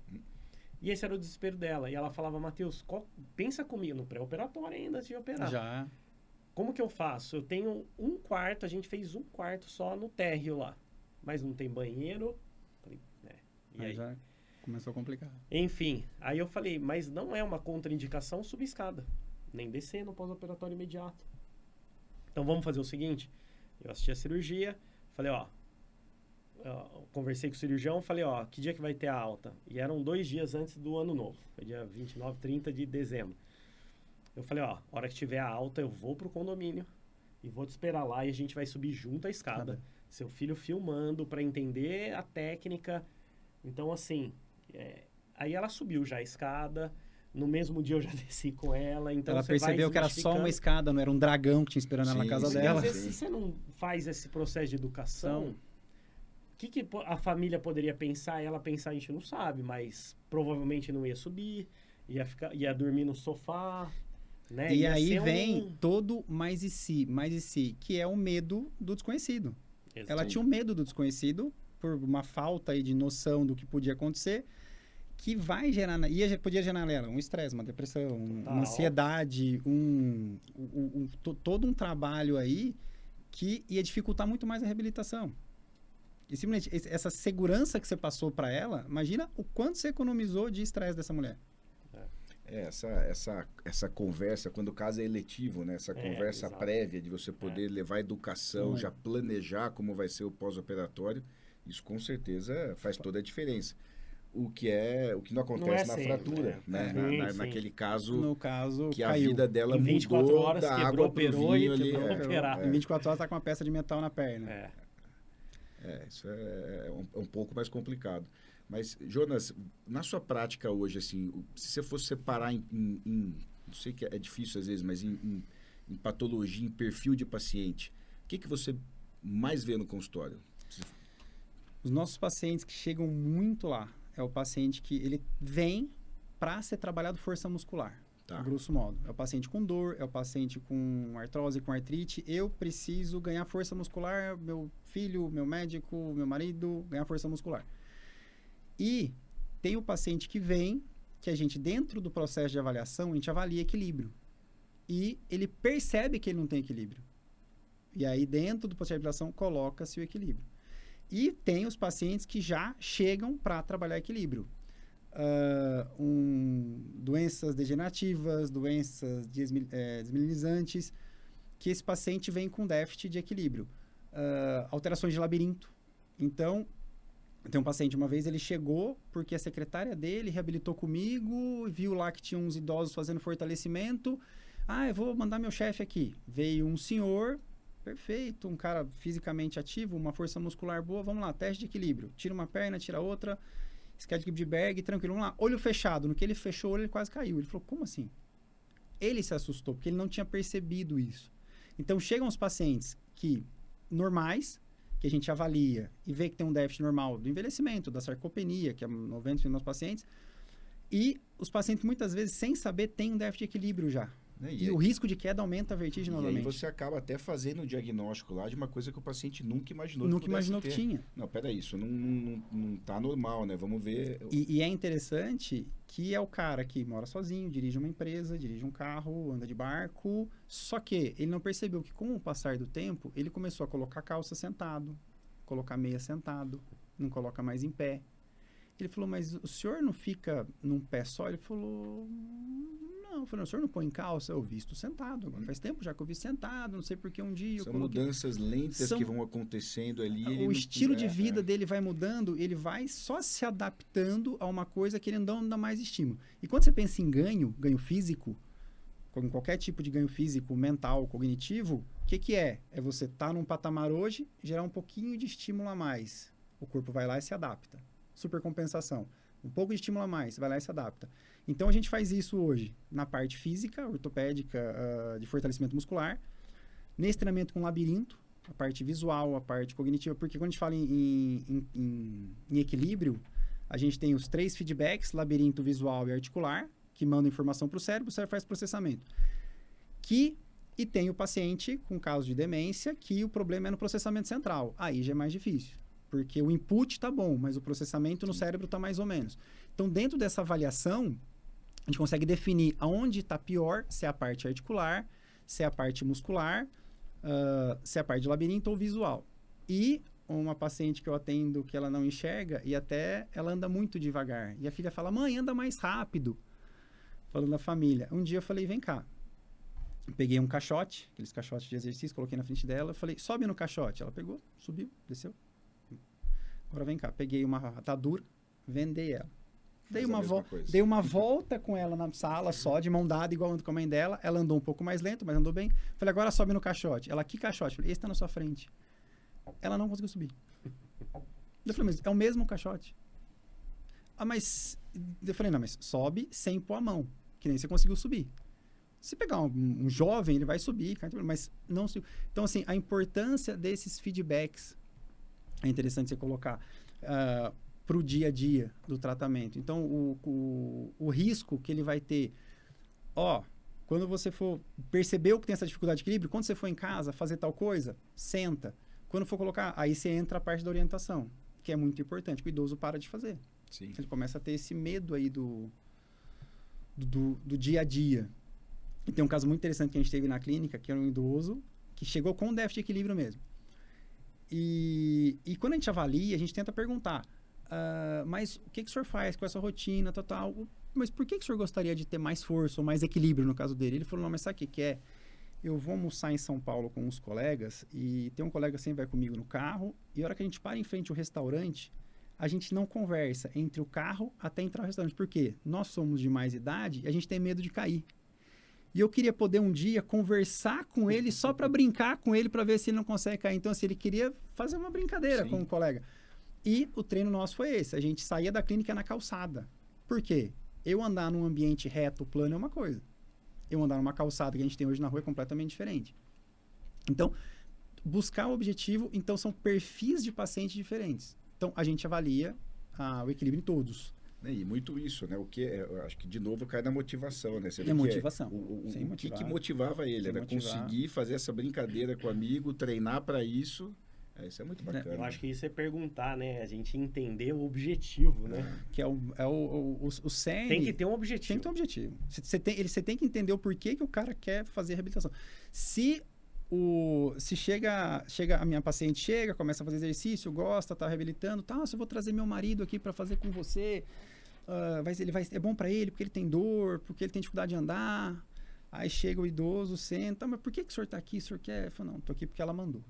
E esse era o desespero dela. E ela falava, Matheus, pensa comigo, no pré-operatório ainda antes de operar. Já. Como que eu faço? Eu tenho um quarto, a gente fez um quarto só no térreo lá. Mas não tem banheiro. Falei, e aí? Já começou a complicar. Enfim, aí eu falei, mas não é uma contraindicação subir escada. Nem descer no pós-operatório imediato. Então vamos fazer o seguinte. Eu assisti a cirurgia, falei, conversei com o cirurgião, falei, que dia que vai ter a alta? E eram 2 dias antes do ano novo. Foi dia 29, 30 de dezembro. Eu falei, hora que tiver a alta, eu vou pro condomínio e vou te esperar lá e a gente vai subir junto a escada. Seu filho filmando para entender a técnica. Então, assim, aí ela subiu já a escada. No mesmo dia eu já desci com ela. Então ela percebeu que era só uma escada, não era um dragão que tinha esperando ela na casa dela. Às vezes, se você não faz esse processo de educação, o que a família poderia pensar? Ela pensar, a gente não sabe, mas provavelmente não ia subir, ia dormir no sofá. Né? E aí vem todo mais e si, que é o medo do desconhecido. Exatamente. Ela tinha um medo do desconhecido, por uma falta aí de noção do que podia acontecer, que vai gerar, podia gerar nela um estresse, uma depressão, uma ansiedade, todo um trabalho aí que ia dificultar muito mais a reabilitação. E simplesmente essa segurança que você passou para ela, imagina o quanto você economizou de estresse dessa mulher. Essa conversa, quando o caso é eletivo, né? Essa conversa exato. prévia de você poder levar educação, já planejar como vai ser o pós-operatório, isso com certeza faz toda a diferença. O que não acontece na sempre, fratura, né? Sim. Naquele caso, No caso, que a caiu. vida dela Em 24 mudou horas, da quebrou, água pro operou vinho e ali. quebrou, operar. Em 24 horas tá com uma peça de metal na perna. Isso é um pouco mais complicado. Mas, Jonas, na sua prática hoje, assim, se você fosse separar não sei que é difícil às vezes, mas em patologia, em perfil de paciente, o que você mais vê no consultório? Os nossos pacientes que chegam muito lá, é o paciente que ele vem para ser trabalhado força muscular, grosso modo. É o paciente com dor, é o paciente com artrose, com artrite. Eu preciso ganhar força muscular, meu filho, meu médico, meu marido, ganhar força muscular. E tem o paciente que vem, que a gente, dentro do processo de avaliação, a gente avalia equilíbrio. E ele percebe que ele não tem equilíbrio. E aí, dentro do processo de avaliação, coloca-se o equilíbrio. E tem os pacientes que já chegam para trabalhar equilíbrio. Doenças degenerativas, doenças desmineralizantes, que esse paciente vem com déficit de equilíbrio. Alterações de labirinto. Então, tem um paciente, uma vez ele chegou porque a secretária dele reabilitou comigo, viu lá que tinha uns idosos fazendo fortalecimento. Eu vou mandar meu chefe aqui. Veio um senhor, perfeito, um cara fisicamente ativo, uma força muscular boa, vamos lá, teste de equilíbrio. Tira uma perna, tira outra, esquete de Berg, tranquilo, vamos lá. Olho fechado, no que ele fechou o olho, ele quase caiu. Ele falou, como assim? Ele se assustou, porque ele não tinha percebido isso. Então, chegam os pacientes normais, que a gente avalia e vê que tem um déficit normal do envelhecimento, da sarcopenia, que é 90% dos nossos pacientes, e os pacientes, muitas vezes, sem saber, têm um déficit de equilíbrio já. E o risco de queda aumenta vertiginosamente. E aí você acaba até fazendo o diagnóstico lá de uma coisa que o paciente nunca imaginou que tinha. Não, peraí, isso não tá normal, né? Vamos ver. E é interessante que é o cara que mora sozinho, dirige uma empresa, dirige um carro, anda de barco, só que ele não percebeu que com o passar do tempo, ele começou a colocar calça sentado, colocar meia sentado, não coloca mais em pé. Ele falou, mas o senhor não fica num pé só? Ele falou, não. Eu falei, o senhor não põe calça? Eu visto sentado. Agora faz tempo já que eu vi sentado, não sei porque um dia São mudanças lentas que vão acontecendo ali. O estilo de vida dele vai mudando, ele vai só se adaptando a uma coisa que ele não dá mais estímulo. E quando você pensa em ganho físico, em qualquer tipo de ganho físico, mental, cognitivo, o que é? É você estar num patamar hoje, gerar um pouquinho de estímulo a mais. O corpo vai lá e se adapta. Supercompensação. Um pouco de estímulo a mais, você vai lá e se adapta. Então, a gente faz isso hoje na parte física, ortopédica, de fortalecimento muscular, nesse treinamento com labirinto, a parte visual, a parte cognitiva, porque quando a gente fala em equilíbrio, a gente tem os 3 feedbacks, labirinto, visual e articular, que mandam informação para o cérebro faz processamento. E tem o paciente com caso de demência, que o problema é no processamento central. Aí já é mais difícil. Porque o input está bom, mas o processamento no cérebro está mais ou menos. Então, dentro dessa avaliação, a gente consegue definir aonde está pior, se é a parte articular, se é a parte muscular, se é a parte de labirinto ou visual. E uma paciente que eu atendo que ela não enxerga e até ela anda muito devagar. E a filha fala, mãe, anda mais rápido. Falando da família. Um dia eu falei, vem cá. Eu peguei um caixote, aqueles caixotes de exercício, coloquei na frente dela. Eu falei, sobe no caixote. Ela pegou, subiu, desceu. Agora vem cá, peguei uma atadura, vendei ela. Dei uma volta com ela na sala só, de mão dada, igual com a mãe dela. Ela andou um pouco mais lento, mas andou bem. Falei, agora sobe no caixote. Ela, que caixote? Falei, esse tá na sua frente. Ela não conseguiu subir. Eu falei, mas é o mesmo caixote. Mas... Eu falei, não, mas sobe sem pôr a mão, que nem você conseguiu subir. Se pegar um jovem, ele vai subir, mas não subiu. Então, assim, a importância desses feedbacks é interessante você colocar para o dia a dia do tratamento. Então, o risco que ele vai ter, quando você for percebeu que tem essa dificuldade de equilíbrio, quando você for em casa fazer tal coisa, senta. Quando for colocar, aí você entra a parte da orientação, que é muito importante, que o idoso para de fazer. Sim. Ele começa a ter esse medo aí do dia a dia. E tem um caso muito interessante que a gente teve na clínica, que era um idoso que chegou com déficit de equilíbrio mesmo. E quando a gente avalia, a gente tenta perguntar, mas o que o senhor faz com essa rotina, tal? mas por que o senhor gostaria de ter mais força ou mais equilíbrio no caso dele? Ele falou, não, mas sabe o que é? Eu vou almoçar em São Paulo com uns colegas e tem um colega sempre vai comigo no carro e a hora que a gente para em frente ao restaurante, a gente não conversa entre o carro até entrar no restaurante. Por quê? Nós somos de mais idade e a gente tem medo de cair. E eu queria poder um dia conversar com ele só para brincar com ele, para ver se ele não consegue cair. Então, assim, ele queria fazer uma brincadeira Sim. com o colega. E o treino nosso foi esse. A gente saía da clínica na calçada. Por quê? Eu andar num ambiente reto, plano, é uma coisa. Eu andar numa calçada que a gente tem hoje na rua é completamente diferente. Então, buscar o objetivo, então, são perfis de pacientes diferentes. Então, a gente avalia o equilíbrio em todos. E muito isso, né? O que eu acho que de novo cai na motivação, né? Você vê É que motivação. O que motivava ele? Era conseguir fazer essa brincadeira com o amigo, treinar para isso. Isso é muito bacana. Eu acho que isso é perguntar, né? A gente entender o objetivo, né? Que é o CERN. Tem que ter um objetivo. Tem que ter um objetivo. Você tem que entender o porquê que o cara quer fazer a reabilitação. Se chega a minha paciente começa a fazer exercício, gosta, tá reabilitando, tá, se eu vou trazer meu marido aqui para fazer com você, é bom para ele porque ele tem dor, porque ele tem dificuldade de andar. Aí chega o idoso, senta, mas por que o senhor tá aqui? O senhor quer? Eu falo, não, tô aqui porque ela mandou.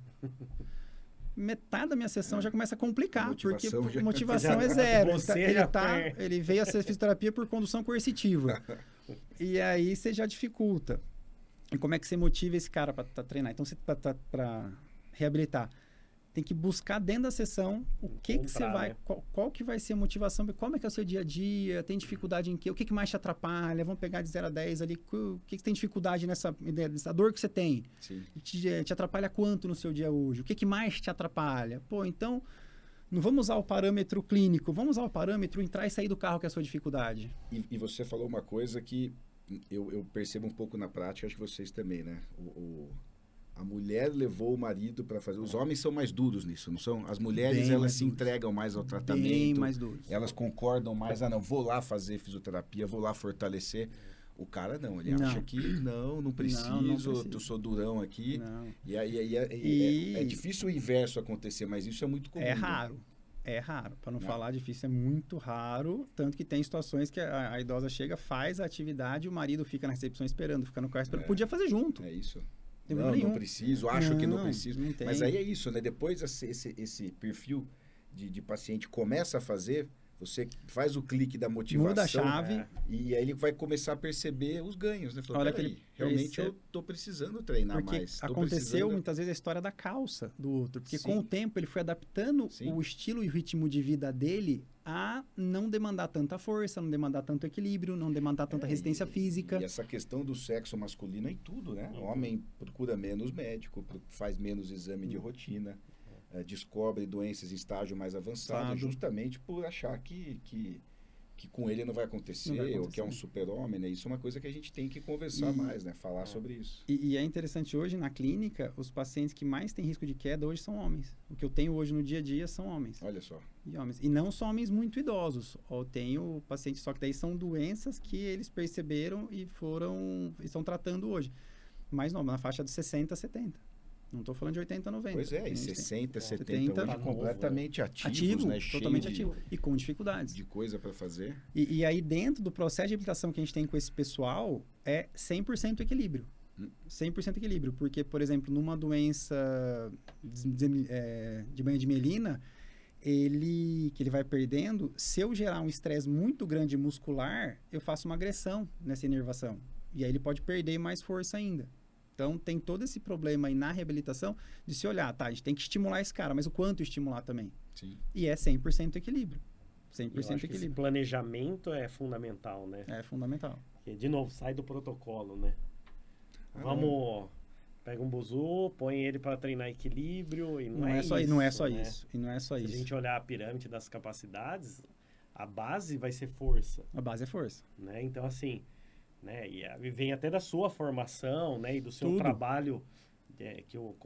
Metade da minha sessão já começa a complicar, porque a motivação é zero. Ele veio a ser fisioterapia por condução coercitiva. E aí você já dificulta. E como é que você motiva esse cara para treinar? Então, para reabilitar, tem que buscar dentro da sessão o que você vai... Né? Qual que vai ser a motivação? Como é que é o seu dia a dia? Tem dificuldade em quê? O que mais te atrapalha? Vamos pegar de 0 a 10 ali. O que tem dificuldade nessa dor que você tem? Te atrapalha quanto no seu dia hoje? O que mais te atrapalha? Pô, então, não vamos usar o parâmetro clínico. Vamos usar o parâmetro entrar e sair do carro, que é a sua dificuldade. E você falou uma coisa que eu percebo um pouco na prática, acho que vocês também, né? A mulher levou o marido para fazer... Os homens são mais duros nisso, não são? As mulheres, elas se entregam mais ao tratamento. Bem mais duros. Elas concordam mais. Não, vou lá fazer fisioterapia, vou lá fortalecer. O cara não, ele acha que não preciso, eu sou durão aqui. Não. E aí é difícil o inverso acontecer, mas isso é muito comum. É raro. É raro, para não falar difícil, é muito raro, tanto que tem situações que a idosa chega, faz a atividade e o marido fica na recepção esperando, fica no carro esperando. Podia fazer junto. É isso. Não preciso, acho que não preciso. Não tem. Mas aí é isso, né? Depois esse perfil de paciente começa a fazer, você faz o clique da motivação. Muda a chave. E aí ele vai começar a perceber os ganhos, né? Falou, realmente eu tô precisando treinar mais. Aconteceu muitas vezes a história da calça do outro. Porque com o tempo ele foi adaptando o estilo e o ritmo de vida dele a não demandar tanta força, não demandar tanto equilíbrio, não demandar tanta resistência física. E essa questão do sexo masculino é em tudo, né? O homem procura menos médico, faz menos exame de rotina. Descobre doenças em estágio mais avançado, justamente por achar que com ele não vai acontecer, ou que é um super-homem, né? Isso é uma coisa que a gente tem que conversar mais, né? Falar sobre isso. E é interessante, hoje na clínica, os pacientes que mais têm risco de queda hoje são homens. O que eu tenho hoje no dia a dia são homens. Olha só. E não são homens muito idosos. Eu tenho pacientes, só que daí são doenças que eles perceberam e estão tratando hoje. Mais novo, na faixa de 60, 70. Não estou falando de 80, 90. Pois é, e 60, 70 hoje completamente ativos, né? Totalmente ativo. E com dificuldades. De coisa para fazer. E aí, dentro do processo de reabilitação que a gente tem com esse pessoal, é 100% equilíbrio. 100% equilíbrio. Porque, por exemplo, numa doença de banha de mielina, que ele vai perdendo, se eu gerar um estresse muito grande muscular, eu faço uma agressão nessa inervação. E aí ele pode perder mais força ainda. Então, tem todo esse problema aí na reabilitação de se olhar, tá, a gente tem que estimular esse cara, mas o quanto estimular também. Sim. E é 100% equilíbrio. 100% equilíbrio. Esse planejamento é fundamental, né? É fundamental. Porque, de novo, sai do protocolo, né? Pega um buzu, põe ele para treinar equilíbrio e não é só isso. Não é só né? isso. E não é só isso. Se a gente olhar a pirâmide das capacidades, a base vai ser força. A base é força. Né? Então, assim... Né? E vem até da sua formação, né? E do seu trabalho que eu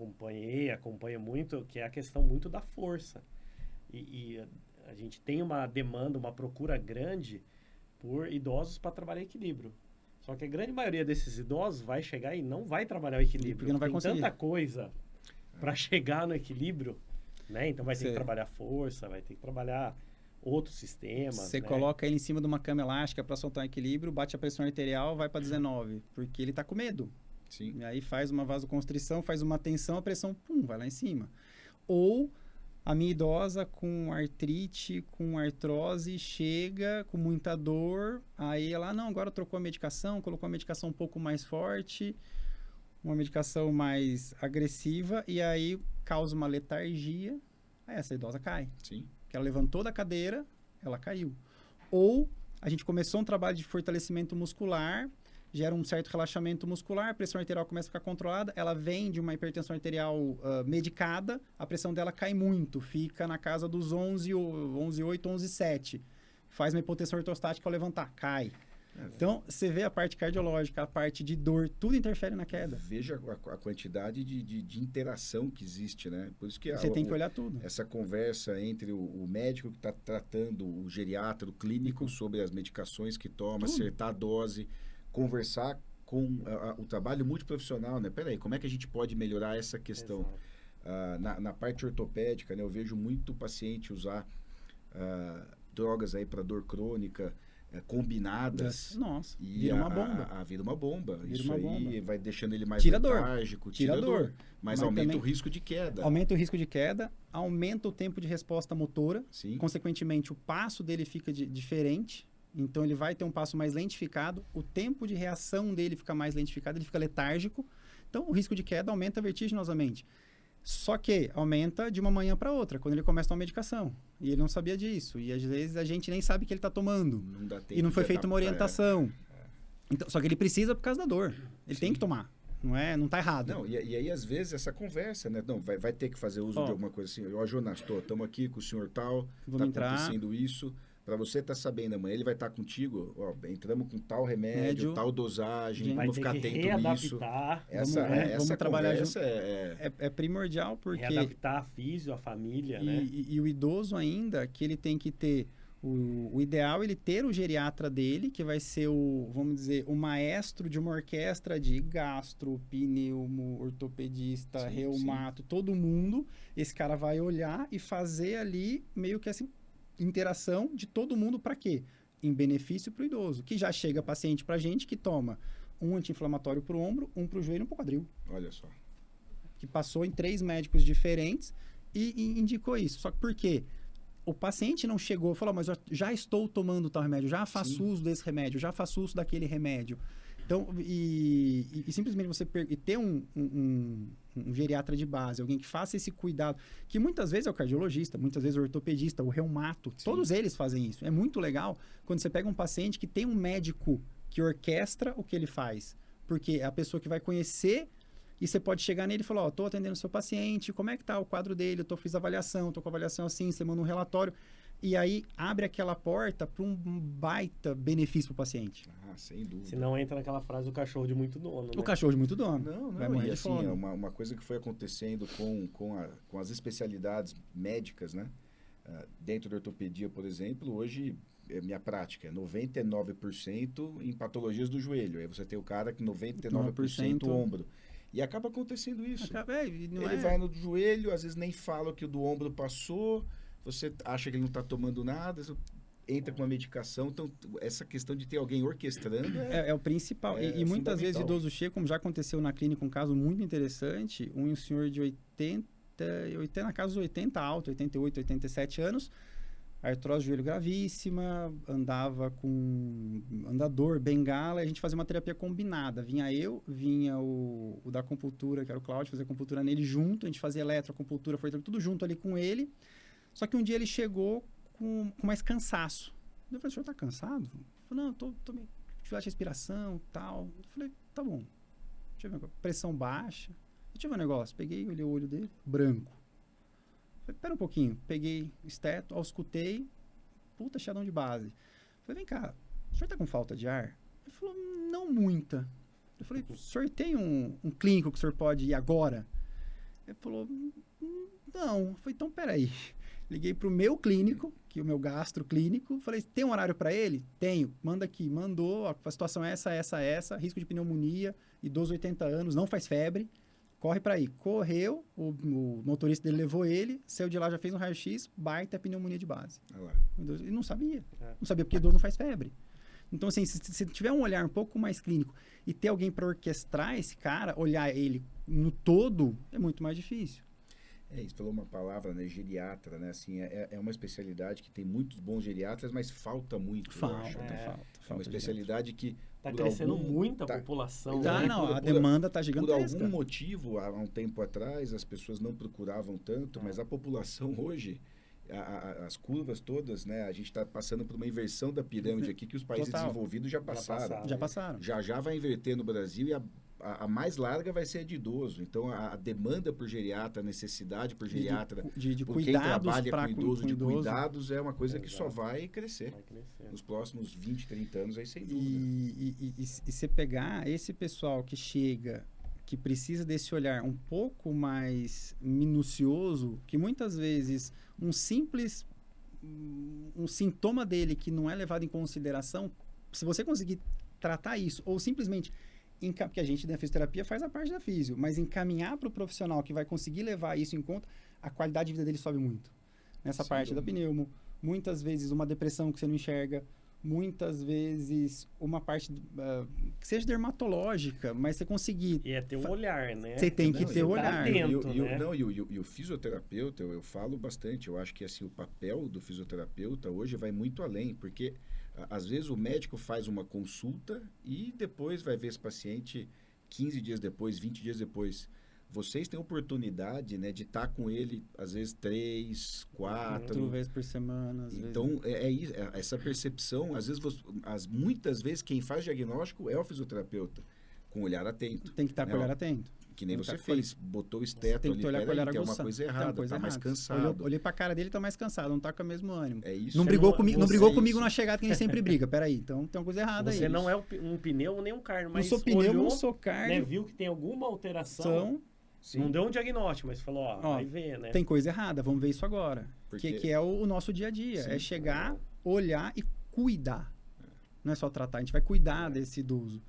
acompanho muito, que é a questão muito da força. E a gente tem uma demanda, uma procura grande por idosos para trabalhar equilíbrio. Só que a grande maioria desses idosos vai chegar e não vai trabalhar o equilíbrio. Porque não vai conseguir. Tanta coisa para chegar no equilíbrio, né? Então vai ter que trabalhar força, vai ter que trabalhar outros sistemas, Você né? coloca ele em cima de uma cama elástica para soltar um equilíbrio, bate a pressão arterial, vai para 19, porque ele está com medo. Sim. E aí faz uma vasoconstrição, faz uma tensão, a pressão, pum, vai lá em cima. Ou a minha idosa com artrite, com artrose, chega com muita dor, aí ela, não, agora trocou a medicação, colocou a medicação um pouco mais forte, uma medicação mais agressiva, e aí causa uma letargia, aí essa idosa cai. Sim. Que ela levantou da cadeira, ela caiu. Ou a gente começou um trabalho de fortalecimento muscular, gera um certo relaxamento muscular, a pressão arterial começa a ficar controlada, ela vem de uma hipertensão arterial medicada, a pressão dela cai muito, fica na casa dos 11,8, 11,7. Faz uma hipotensão ortostática ao levantar, cai. Então, você vê a parte cardiológica, a parte de dor, tudo interfere na queda. Veja a quantidade de interação que existe, né? Por isso que Você tem que olhar tudo. essa conversa entre o médico que está tratando, o geriatra, o clínico, sobre as medicações que toma, acertar a dose, conversar com o trabalho multiprofissional, né? Peraí, como é que a gente pode melhorar essa questão? Na parte ortopédica, né? Eu vejo muito paciente usar drogas aí para dor crônica, combinadas. Nossa, e vira uma bomba. vira uma bomba. Vira Isso uma aí bomba. vai deixando ele mais Tira a dor. letárgico, tira a dor. Mas aumenta também o risco de queda. Aumenta o risco de queda, aumenta o tempo de resposta motora. Sim. Consequentemente, o passo dele fica diferente. Então, ele vai ter um passo mais lentificado. O tempo de reação dele fica mais lentificado, ele fica letárgico. Então, o risco de queda aumenta vertiginosamente. Só que aumenta de uma manhã para outra, quando ele começa a tomar medicação. E ele não sabia disso. E às vezes a gente nem sabe que ele está tomando. Não dá tempo E não foi de feita uma adaptar. orientação. Então, só que ele precisa por causa da dor. Ele Sim. tem que tomar. Não tá errado. Não, e aí, às vezes, essa conversa, né? Não, vai ter que fazer uso de alguma coisa assim. Ó, Jonas, estamos aqui com o senhor tal, Vamos tá entrar. acontecendo isso. Para você estar sabendo, amanhã ele vai estar contigo, ó, entramos com tal remédio, Médio. tal dosagem, Vai vamos ter ficar que atento nisso. readaptar, Vamos trabalhar conversa É primordial porque... readaptar a físio, a família, né? E o idoso ainda, que ele tem que ter... O ideal é ele ter o geriatra dele, que vai ser vamos dizer, o maestro de uma orquestra de gastro, pneumo, ortopedista, Sim, reumato, todo mundo. Esse cara vai olhar e fazer ali meio que essa interação de todo mundo para quê? Em benefício para o idoso. Que já chega paciente para a gente que toma um anti-inflamatório para o ombro, um para o joelho e um para o quadril. Olha só. Que passou em 3 médicos diferentes e indicou isso. Só que por quê? O paciente não chegou e falou, mas eu já estou tomando tal remédio, já faço uso desse remédio, já faço uso daquele remédio. Então, e simplesmente você ter um geriatra de base, alguém que faça esse cuidado, que muitas vezes é o cardiologista, muitas vezes é o ortopedista, o reumato, todos eles fazem isso. É muito legal quando você pega um paciente que tem um médico que orquestra o que ele faz, porque é a pessoa que vai conhecer. E você pode chegar nele e falar, estou atendendo o seu paciente, como é que está o quadro dele? Fiz avaliação, estou com avaliação assim, você manda um relatório. E aí abre aquela porta para um baita benefício para o paciente. Ah, sem dúvida. Se não entra naquela frase, o cachorro de muito dono, né? O cachorro de muito dono. Não, e assim, é uma coisa que foi acontecendo com as especialidades médicas, né? Dentro da ortopedia, por exemplo, hoje, minha prática é 99% em patologias do joelho. Aí você tem o cara que 99% ombro. E acaba acontecendo isso. Ele vai no joelho, às vezes nem fala que o do ombro passou, você acha que ele não está tomando nada, entra com uma medicação. Então, essa questão de ter alguém orquestrando é o principal. E muitas vezes idoso chega, como já aconteceu na clínica, um caso muito interessante, um senhor de 80 na casa dos 80 alto, 88, 87 anos, artrose de joelho gravíssima, andava com andador, bengala, e a gente fazia uma terapia combinada. Vinha o da acupuntura, que era o Cláudio, fazia acupuntura nele junto, a gente fazia eletroacupuntura, foi tudo junto ali com ele. Só que um dia ele chegou com mais cansaço. Eu falei, o senhor tá cansado? Ele falou, não, tô meio dificuldade de respiração, tal. Eu falei, tá bom. Deixa eu ver, pressão baixa. Deixa eu ver um negócio. Peguei, olhei o olho dele, branco. Falei, pera um pouquinho. Peguei esteto, auscultei, puta chiadão de base. Falei, vem cá, o senhor tá com falta de ar? Ele falou, não muita. Eu falei, o senhor tem um clínico que o senhor pode ir agora? Ele falou, não. Eu falei, então peraí. Liguei pro meu clínico, que é o meu gastro clínico. Falei, tem um horário para ele? Tenho. Manda aqui. Mandou. A situação é essa. Risco de pneumonia. Idoso 80 anos. Não faz febre. corre para aí. Correu, o motorista dele levou ele, saiu de lá, já fez um raio-x, baita pneumonia de base. Olha lá. Ele não sabia. É. Não sabia porque idoso não faz febre. Então, assim, se tiver um olhar um pouco mais clínico e ter alguém para orquestrar esse cara, olhar ele no todo, é muito mais difícil. Isso falou uma palavra, né? Geriatra, né? Assim, é uma especialidade que tem muitos bons geriatras, mas falta muito, eu acho, né? Falta. É uma especialidade que... Tá por crescendo algum- muito a tá- população. Tá, né? não, a por- demanda tá Por gigantesca. algum motivo, há um tempo atrás, as pessoas não procuravam tanto, mas a população hoje, as curvas todas, né? A gente está passando por uma inversão da pirâmide aqui que os países Total. desenvolvidos já passaram. Já passaram. Já vai inverter no Brasil e a mais larga vai ser a de idoso. Então, a demanda por geriatra, a necessidade por geriatra, De por quem cuidados trabalha para com idoso, de cuidados, é uma coisa que só vai crescer. Vai crescer. Nos próximos 20, 30 anos, aí sem dúvida. E você pegar esse pessoal que chega, que precisa desse olhar um pouco mais minucioso, que muitas vezes um sintoma dele que não é levado em consideração, se você conseguir tratar isso, ou simplesmente, porque a gente da fisioterapia faz a parte da físio, mas encaminhar para o profissional que vai conseguir levar isso em conta, a qualidade de vida dele sobe muito. Nessa Sem parte da dúvida. pneumo, muitas vezes uma depressão que você não enxerga, muitas vezes uma parte que seja dermatológica, mas você conseguir... E é ter um olhar, né? Você tem que Não, ter e o o olhar. atento, né? E o fisioterapeuta, eu falo bastante, eu acho que assim, o papel do fisioterapeuta hoje vai muito além, porque às vezes o médico faz uma consulta e depois vai ver esse paciente 15 dias depois, 20 dias depois. Vocês têm oportunidade, né, de estar com ele, às vezes, 3, 4... 4 vezes por semana, às vezes. Então, isso, essa percepção, às vezes, muitas vezes, quem faz diagnóstico é o fisioterapeuta, com olhar atento. Tem que estar com o olhar atento. Que nem Tem que você estar com fez, botou o Você esteto tem ali, que olhar com o olhar tem uma aguçado. coisa Tem uma errada, coisa tá mais errada. cansado. Olhei pra cara dele, tá mais cansado, não tá com o mesmo ânimo. É isso. Não Você brigou não- comigo, você- não brigou é comigo isso. na chegada que ele sempre briga. Peraí, então tem uma coisa errada aí. Você não é um pneu nem um carne, Não mas sou pneu, olhou, não sou né, cardio. viu que tem alguma alteração. São, Sim, Não deu um diagnóstico, mas falou, Ó, vai ver, né? tem coisa errada, vamos ver isso agora. Porque- Que é o nosso dia a dia. Sim. É chegar, olhar e cuidar. Não é só tratar, a gente vai cuidar desse idoso.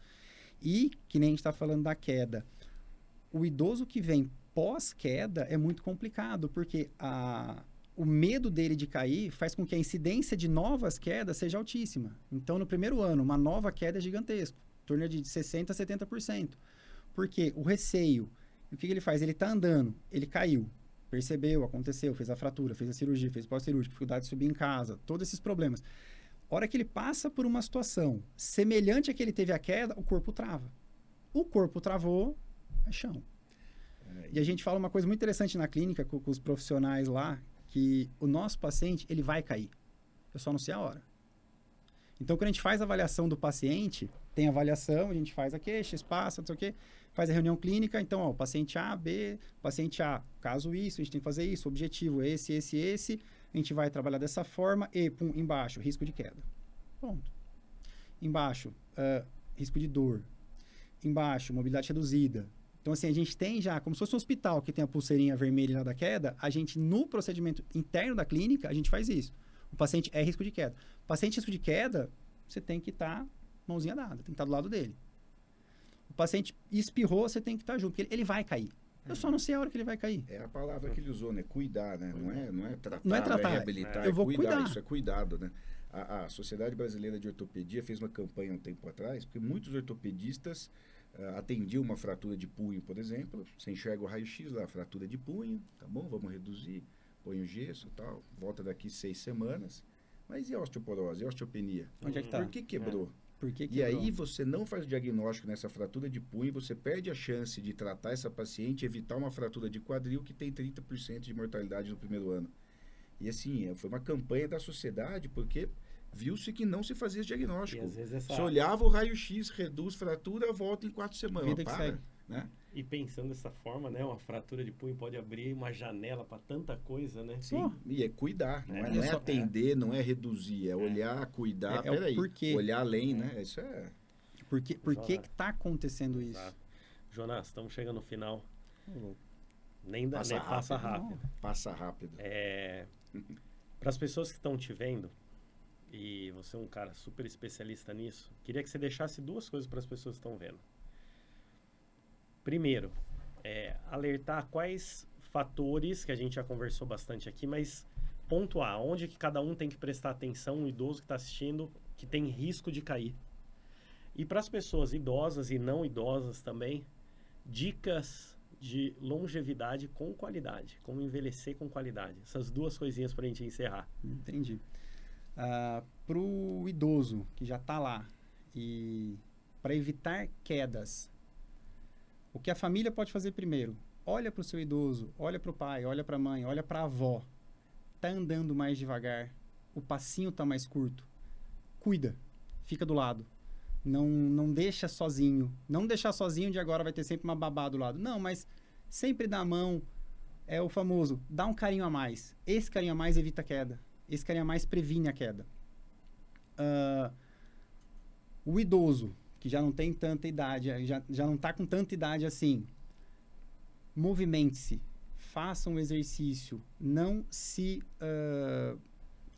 E, que nem a gente está falando da queda, o idoso que vem pós-queda é muito complicado, porque o medo dele de cair faz com que a incidência de novas quedas seja altíssima. Então, no primeiro ano, uma nova queda é gigantesco, em torno de 60% a 70%. Porque o receio, o que ele faz? Ele está andando, ele caiu, percebeu, aconteceu, fez a fratura, fez a cirurgia, fez pós-cirúrgica, dificuldade de subir em casa, todos esses problemas. A hora que ele passa por uma situação semelhante a que ele teve a queda, o corpo trava. O corpo travou, é chão. E a gente fala uma coisa muito interessante na clínica com os profissionais lá, que o nosso paciente, ele vai cair. Eu só não sei a hora. Então, quando a gente faz a avaliação do paciente, tem avaliação, a gente faz a queixa, espaça, não sei o quê, faz a reunião clínica, então, ó, paciente A, B, paciente A, caso isso, a gente tem que fazer isso, objetivo esse, a gente vai trabalhar dessa forma, e, pum, embaixo, risco de queda. Ponto. Embaixo, risco de dor. Embaixo, mobilidade reduzida. Então, assim, a gente tem já, como se fosse um hospital que tem a pulseirinha vermelha lá da queda, a gente, no procedimento interno da clínica, a gente faz isso. O paciente é risco de queda. O paciente risco de queda, você tem que estar mãozinha dada, tem que estar do lado dele. O paciente espirrou, você tem que estar junto, porque ele vai cair. Eu só não sei a hora que ele vai cair. É a palavra que ele usou, né? Cuidar, né? Não é tratar, Não é tratar, reabilitar, eu vou cuidar. Isso é cuidado, né? A Sociedade Brasileira de Ortopedia fez uma campanha um tempo atrás, porque muitos ortopedistas atendiam uma fratura de punho, por exemplo. Você enxerga o raio-x lá, fratura de punho, tá bom, vamos reduzir, põe o gesso e tal, volta daqui 6 semanas. Mas e a osteoporose, e a osteopenia? Onde é que tá? Por que quebrou? Por que E aí você não faz o diagnóstico nessa fratura de punho, você perde a chance de tratar essa paciente e evitar uma fratura de quadril que tem 30% de mortalidade no primeiro ano. E assim, foi uma campanha da sociedade porque viu-se que não se fazia esse E diagnóstico. às vezes Você olhava o raio-x, reduz fratura, volta em 4 semanas. Vida que segue. Né? E pensando dessa forma, né? Uma fratura de punho pode abrir uma janela para tanta coisa, né? Sim, e é cuidar, não é, É não é só- atender, não é reduzir, é olhar, cuidar, É o peraí, porquê. olhar além, né? Isso é... Por que está acontecendo isso? Exato. Jonas, estamos chegando no final. Ô, Nem passa rápido. Passa rápido. Para as pessoas que estão te vendo, e você é um cara super especialista nisso, queria que você deixasse 2 coisas para as pessoas que estão vendo. Primeiro, alertar quais fatores, que a gente já conversou bastante aqui, mas pontuar onde que cada um tem que prestar atenção, o idoso que está assistindo, que tem risco de cair. E para as pessoas idosas e não idosas também, dicas de longevidade com qualidade, como envelhecer com qualidade. Essas duas coisinhas para a gente encerrar. Entendi. Para o idoso que já está lá e para evitar quedas, o que a família pode fazer primeiro? Olha para o seu idoso, olha para o pai, olha para a mãe, olha para a avó. Tá andando mais devagar, o passinho tá mais curto. Cuida, fica do lado. Não deixa sozinho. Não deixar sozinho de agora vai ter sempre uma babá do lado. Não, mas sempre dá a mão. É o famoso, dá um carinho a mais. Esse carinho a mais evita a queda. Esse carinho a mais previne a queda. O idoso, que já não tem tanta idade, já não está com tanta idade assim, movimente-se, faça um exercício, não se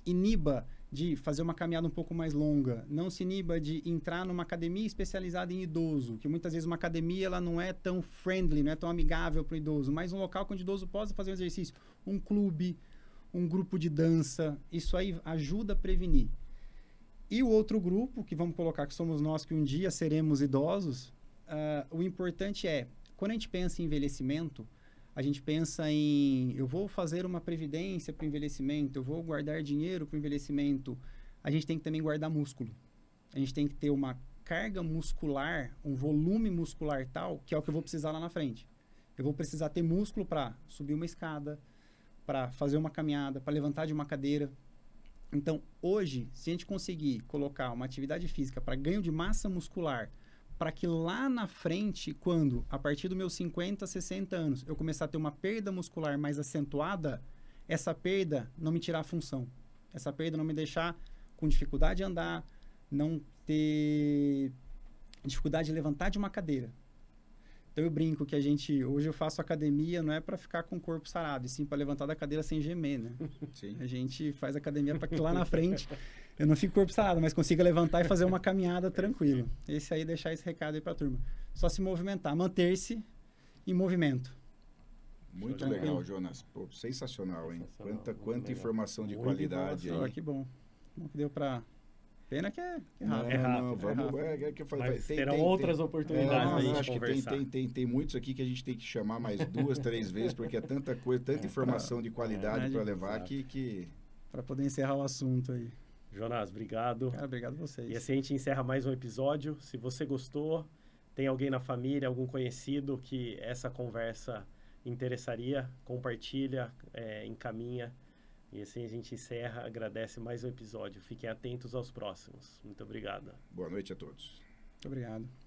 iniba de fazer uma caminhada um pouco mais longa, não se iniba de entrar numa academia especializada em idoso, que muitas vezes uma academia ela não é tão friendly, não é tão amigável para o idoso, mas um local onde o idoso possa fazer um exercício, um clube, um grupo de dança, isso aí ajuda a prevenir. E o outro grupo, que vamos colocar que somos nós que um dia seremos idosos, o importante é, quando a gente pensa em envelhecimento, a gente pensa em, eu vou fazer uma previdência para o envelhecimento, eu vou guardar dinheiro para o envelhecimento. A gente tem que também guardar músculo. A gente tem que ter uma carga muscular, um volume muscular tal, que é o que eu vou precisar lá na frente. Eu vou precisar ter músculo para subir uma escada, para fazer uma caminhada, para levantar de uma cadeira. Então, hoje, se a gente conseguir colocar uma atividade física para ganho de massa muscular, para que lá na frente, quando, a partir dos meus 50, 60 anos, eu começar a ter uma perda muscular mais acentuada, essa perda não me tirar a função. Essa perda não me deixar com dificuldade de andar, não ter dificuldade de levantar de uma cadeira. Então, eu brinco que hoje eu faço academia, não é para ficar com o corpo sarado, e sim para levantar da cadeira sem gemer, né? Sim. A gente faz academia para que lá na frente eu não fique corpo sarado, mas consiga levantar e fazer uma caminhada tranquilo. Esse aí, deixar esse recado aí para a turma. Só se movimentar, manter-se em movimento. Muito legal, Jonas. Pô, sensacional, hein? Quanta informação de qualidade aí. Que bom. Bom que deu para... Pena que é rápido. É rápido. Não, vamos... Mas terão outras oportunidades pra gente acho conversar. Que tem muitos aqui que a gente tem que chamar mais 2, 3 vezes, porque é tanta coisa, tanta informação de qualidade para levar que... Para poder encerrar o assunto aí. Jonas, obrigado. Cara, obrigado a vocês. E assim a gente encerra mais um episódio. Se você gostou, tem alguém na família, algum conhecido que essa conversa interessaria, compartilha, encaminha. E assim a gente encerra, agradece mais um episódio. Fiquem atentos aos próximos. Muito obrigado. Boa noite a todos. Muito obrigado.